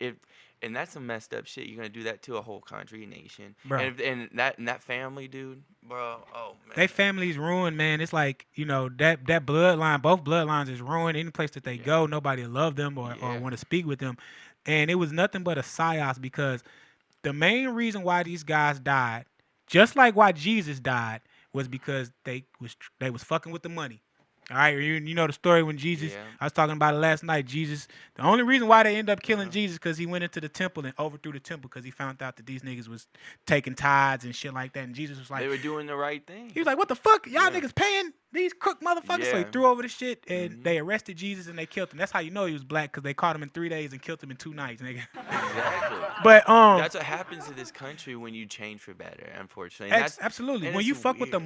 and that's some messed up shit. You're gonna do that to a whole country, nation, bro. And that family, dude, bro. Oh man, they family's ruined, man. It's like that bloodline, both bloodlines is ruined. Any place that they go, nobody will love them or want to speak with them. And it was nothing but a psyops because the main reason why these guys died, just like why Jesus died, was because they was fucking with the money. All right, you know the story when Jesus, I was talking about it last night, Jesus, the only reason why they end up killing Jesus because he went into the temple and overthrew the temple because he found out that these niggas was taking tithes and shit like that. And Jesus was like... They were doing the right thing. He was like, what the fuck? Y'all niggas paying these crook motherfuckers? So he threw over the shit and they arrested Jesus and they killed him. That's how you know he was black because they caught him in 3 days and killed him in 2 nights, nigga. Exactly. But that's what happens to this country when you change for better, unfortunately. Absolutely. When you fuck with the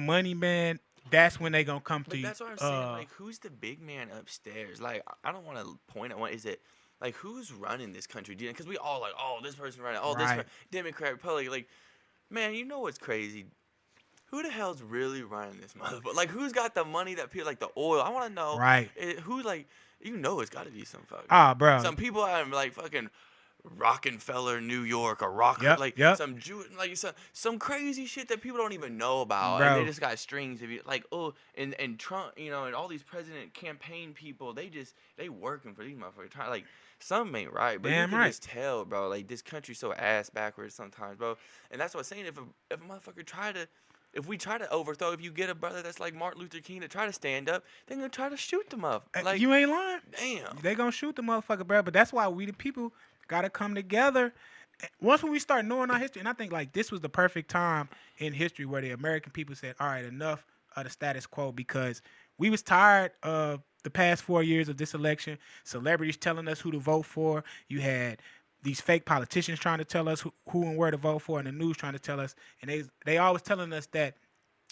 money, man... That's when they gonna come to you. That's what I'm saying. Like, who's the big man upstairs? Like, I don't want to point at one. Is it like who's running this country? Because we all like, oh, this person running, oh, this Democrat, Republican. Like, man, you know what's crazy? Who the hell's really running this motherfucker? Like, who's got the money that people like the oil? I want to know. Right. Who like it's got to be some fucking. Bro. Some people are like fucking. Rockefeller, New York, or some Jew, like some crazy shit that people don't even know about, bro. And they just got strings of you, like and Trump, and all these president campaign people, they working for these motherfuckers. Like something ain't right, but you can just tell, bro. Like this country's so ass backwards sometimes, bro. And that's what I'm saying. If a motherfucker if we try to overthrow, if you get a brother that's like Martin Luther King to try to stand up, they're gonna try to shoot them up. Like you ain't lying. Damn, they gonna shoot the motherfucker, bro. But that's why we the people gotta come together once when we start knowing our history, and I think like this was the perfect time in history where the American people said, all right, enough of the status quo, because we was tired of the past 4 years of this election, celebrities telling us who to vote for. You had these fake politicians trying to tell us who and where to vote for, and the news trying to tell us, and they always telling us that,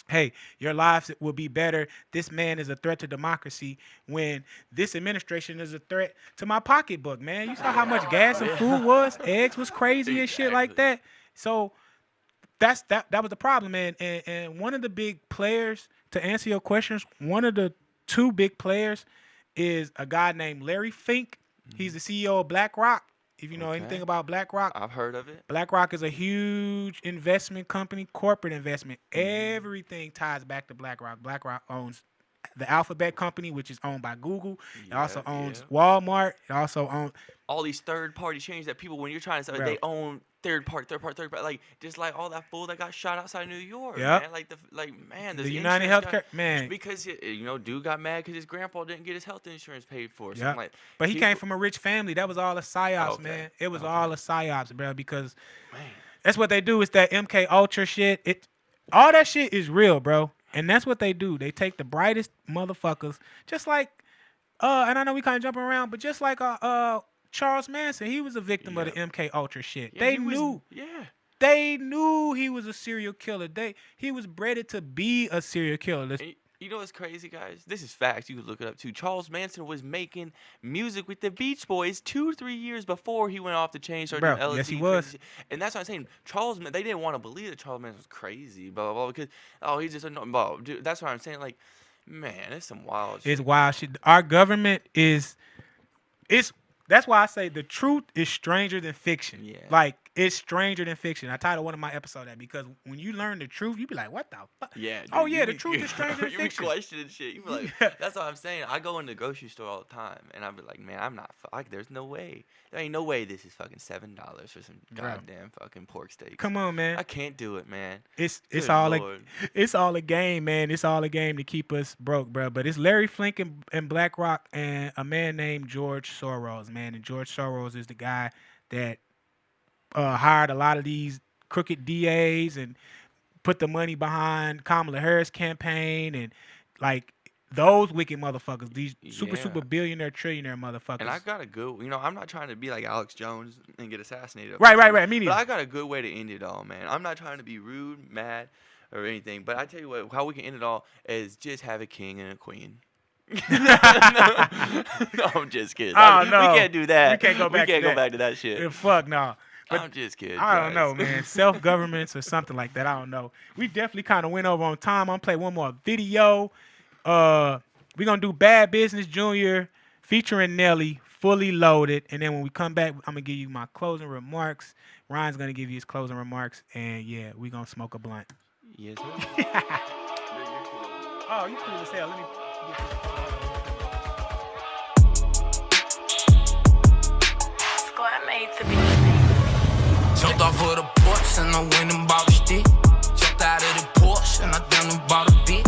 hey, your lives will be better. This man is a threat to democracy, when this administration is a threat to my pocketbook, man. You saw how much gas and food was. Eggs was crazy and shit like that. So that was the problem, man. And one of the big players, to answer your questions, one of the two big players is a guy named Larry Fink. He's the CEO of BlackRock. If you know anything about BlackRock, I've heard of it. BlackRock is a huge investment company, corporate investment. Everything ties back to BlackRock. BlackRock owns the Alphabet company, which is owned by Google. It also owns Walmart. It also owns all these third-party chains that people, when you're trying to sell, they own third party, like just like all that fool that got shot outside New York. Yeah, man, the United Healthcare man, because dude got mad because his grandpa didn't get his health insurance paid for. Yeah, but he came from a rich family. That was all a psyops, man. It was all a psyops, bro. Because that's what they do. It's that MK Ultra shit. All that shit is real, bro. And that's what they do. They take the brightest motherfuckers, just like, and I know we kind of jumping around, but just like Charles Manson, he was a victim of the MK Ultra shit. Yeah, they knew he was a serial killer. He was bred to be a serial killer. You know what's crazy, guys? This is facts. You can look it up too. Charles Manson was making music with the Beach Boys 2-3 years before he went off the chain. Bro, yes, he was. And that's what I'm saying. They didn't want to believe that Charles Manson was crazy, blah, blah, blah, because, he's just a dude. That's what I'm saying. Like, man, it's some wild shit. It's wild shit. Our government that's why I say the truth is stranger than fiction. Yeah. Like, it's stranger than fiction. I titled one of my episodes that, because when you learn the truth, you be like, what the fuck? Yeah. Dude, the truth is stranger than fiction. You be questioning shit. You be like, that's what I'm saying. I go in the grocery store all the time, and I be like, man, I'm not, there's no way. There ain't no way this is fucking $7 for some goddamn fucking pork steak. Come on, man. I can't do it, man. It's all a game, man. It's all a game to keep us broke, bro. But it's Larry Flink and BlackRock and a man named George Soros, man. And George Soros is the guy that hired a lot of these crooked DAs and put the money behind Kamala Harris campaign and like those wicked motherfuckers, these super billionaire, trillionaire motherfuckers. And I got a good, I'm not trying to be like Alex Jones and get assassinated. Right. Me neither. But I got a good way to end it all, man. I'm not trying to be rude, mad, or anything. But I tell you what, how we can end it all is just have a king and a queen. No, I'm just kidding. Oh, no. We can't do that. We can't go back to that shit. Yeah, fuck no. But I'm just kidding. I don't know, man. Self-governments or something like that. I don't know. We definitely kind of went over on time. I'm going to play one more video. We're going to do Bad Business Jr. featuring Nelly, fully loaded. And then when we come back, I'm going to give you my closing remarks. Ryan's going to give you his closing remarks. And, yeah, we're going to smoke a blunt. Yes, sir. Oh, you cool as hell. Let me get this. Squad made to be. Jumped off of the porch and I went and bought a stick. Jumped out of the Porsche and I down and bought a bitch.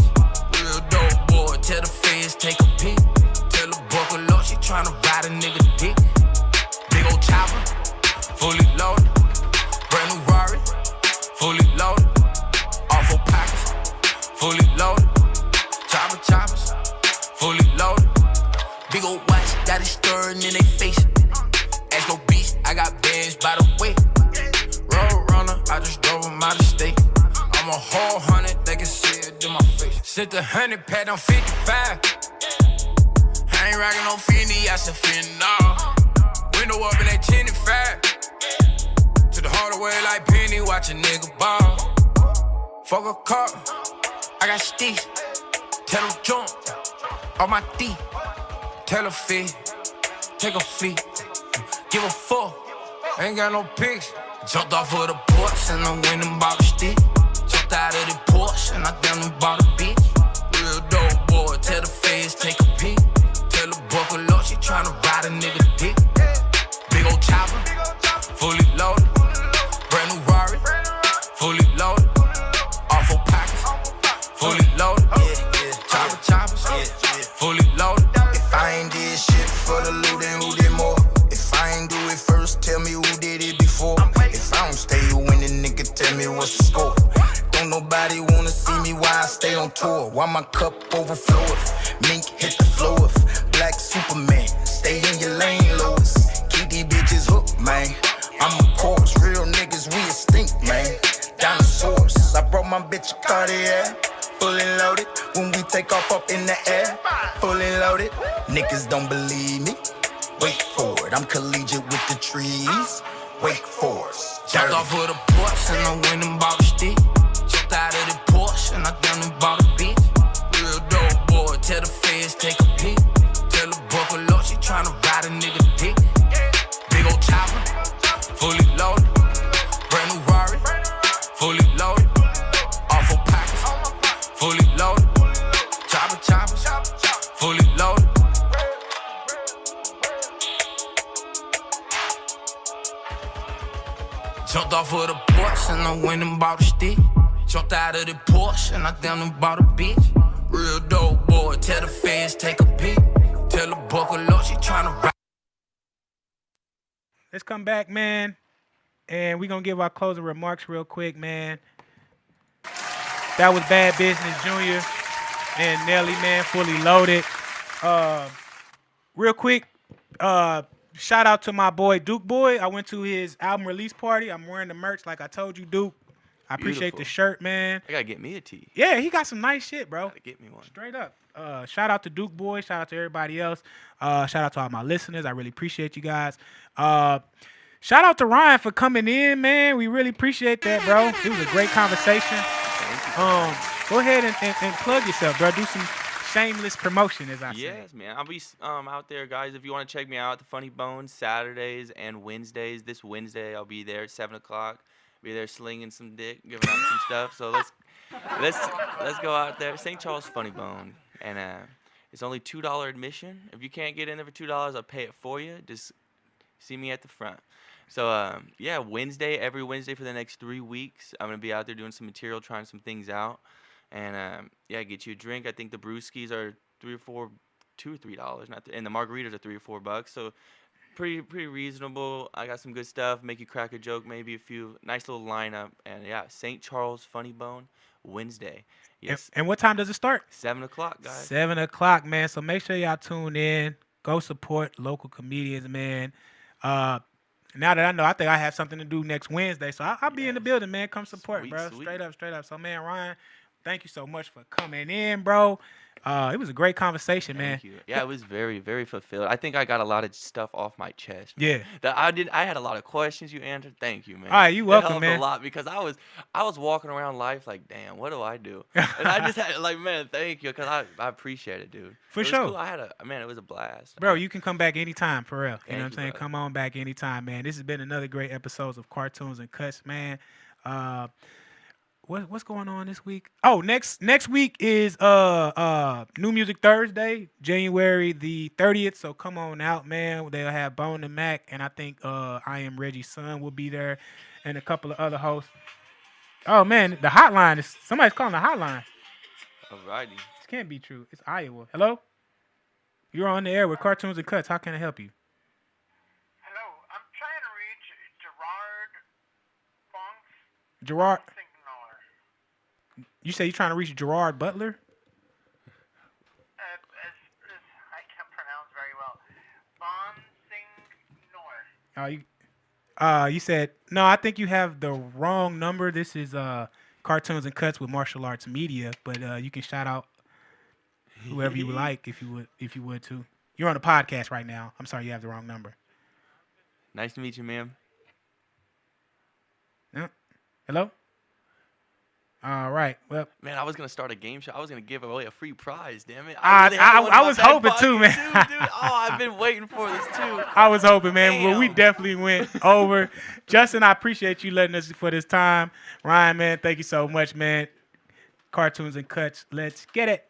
Real dope boy, tell the feds take a peek. Tell the buckle up, she tryna ride a nigga dick. Big old chopper, fully loaded. Brand new Rari, fully loaded. Awful pockets, fully loaded. Choppers, fully loaded. Big old watch, got it stirring in they face. Ask no beach, I got bands by the way. Road runner, I just drove them out of state. I'm a whole 100, they can see it in my face. Sit the 100 pad on 55. I ain't rockin' no Fendi, I said Fendi, no. Window up in that 25. To the hardware like Penny, watch a nigga ball. Fuck a car, I got sticks. Tell them jump, on my D. Tell a fee, take a fleet. Give a fuck, ain't got no pics. Jumped off of the porch and I went and bought a stick. Jumped out of the Porsche and I down and bought a bitch. Real dope boy, tell the feds take a peek. Tell the buckle up, she tryna ride a nigga dick. Big old chopper, fully loaded. Brand new Rari, fully loaded. Awful pockets, fully loaded. Choppers, fully loaded. If I ain't did shit for the loot, then who did more? If I ain't do it first, tell me who did it before. If Everybody wanna see me while I stay on tour. While my cup overflows, mink hit the floor. Black Superman, stay in your lane, Lois. Keep these bitches hooked, man. I'm a corpse, real niggas, we extinct, man. Dinosaurs, I brought my bitch a Cartier, fully loaded. When we take off up in the air, fully loaded. Niggas don't believe me. Wait for it, I'm collegiate with the trees. Wake Forest. Jumped off of the porch and I went and bought a stick. Jumped out of the Porsche and I down and bought a bitch. Real dope boy, tell the feds take a peek. Tell the buckle up, she tryna ride a nigga dick. Big old chopper, fully loaded. Brand new Rari, fully loaded. Awful pockets, fully loaded. Choppers, fully loaded. Jumped off of the porch and I went and bought a stick. Jumped out of the Porsche and I down and bought a bitch. Real dope boy, tell the feds take a peek. Tell the buckle up, she tryna ride. Let's come back, man, and we're going to give our closing remarks real quick, man. That was Bad Business Jr. and Nelly, man, fully loaded. Real quick, shout out to my boy, Duke Boy. I went to his album release party. I'm wearing the merch like I told you, Duke. I appreciate the shirt, man. I got to get me a tee. Yeah, he got some nice shit, bro. Gotta get me one. Straight up. Shout out to Duke Boy. Shout out to everybody else. Shout out to all my listeners. I really appreciate you guys. Shout out to Ryan for coming in, man. We really appreciate that, bro. It was a great conversation. Go ahead and plug yourself, bro. Do some shameless promotion, as I say. Yes, man. I'll be out there, guys. If you want to check me out, the Funny Bones, Saturdays and Wednesdays. This Wednesday, I'll be there at 7 o'clock. Be there slinging some dick, giving out some stuff. So let's go out there. St. Charles Funny Bone, and it's only $2 admission. If you can't get in there for $2, I'll pay it for you. Just see me at the front. So yeah, every Wednesday for the next 3 weeks, I'm gonna be out there doing some material, trying some things out, and yeah, get you a drink. I think the brewskis are $2 or $3, and the margaritas are $3 or $4. So pretty reasonable. I got some good stuff. Make you crack a joke, maybe a few. Nice little lineup. And yeah, St. Charles Funny Bone, Wednesday. Yes. And what time does it start? 7 o'clock, guys. 7 o'clock, man. So make sure y'all tune in. Go support local comedians, man. Now that I know, I think I have something to do next Wednesday. So I'll be in the building, man. Come support, bro. Sweet. Straight up. So, man, Ryan, thank you so much for coming in, bro. It was a great conversation, man. Thank you. Yeah, it was very, very fulfilled. I think I got a lot of stuff off my chest. Yeah. I had a lot of questions you answered. Thank you, man. All right, you welcome, man. A lot because I was walking around life like, damn, what do I do? And I just had like, man, thank you, because I appreciate it, dude. For sure. Cool. It was a blast. Bro, you can come back anytime, for real. You know what I'm saying? Brother. Come on back anytime, man. This has been another great episode of Cartoons and Cuts, man. What's going on this week? Oh, next week is New Music Thursday, January the 30th. So come on out, man. They'll have Bone and Mac, and I think I Am Reggie's Son will be there, and a couple of other hosts. Oh man, the hotline is somebody's calling the hotline. Alrighty. This can't be true. It's Iowa. Hello? You're on the air with Cartoons and Cuts. How can I help you? Hello, I'm trying to reach Gerard Fonks. Gerard. You say you're trying to reach Gerard Butler? I can't pronounce very well. You said no. I think you have the wrong number. This is Cartoons and Cuts with Martial Arts Media, but you can shout out whoever you would like if you would too. You're on a podcast right now. I'm sorry, you have the wrong number. Nice to meet you, ma'am. Hello? All right. Well, man, I was gonna start a game show. I was gonna give away a free prize. Damn it! I was hoping too, man. Dude. Oh, I've been waiting for this too. I was hoping, man. Damn. Well, we definitely went over. Justin, I appreciate you letting us for this time. Ryan, man, thank you so much, man. Cartoons and Cuts. Let's get it.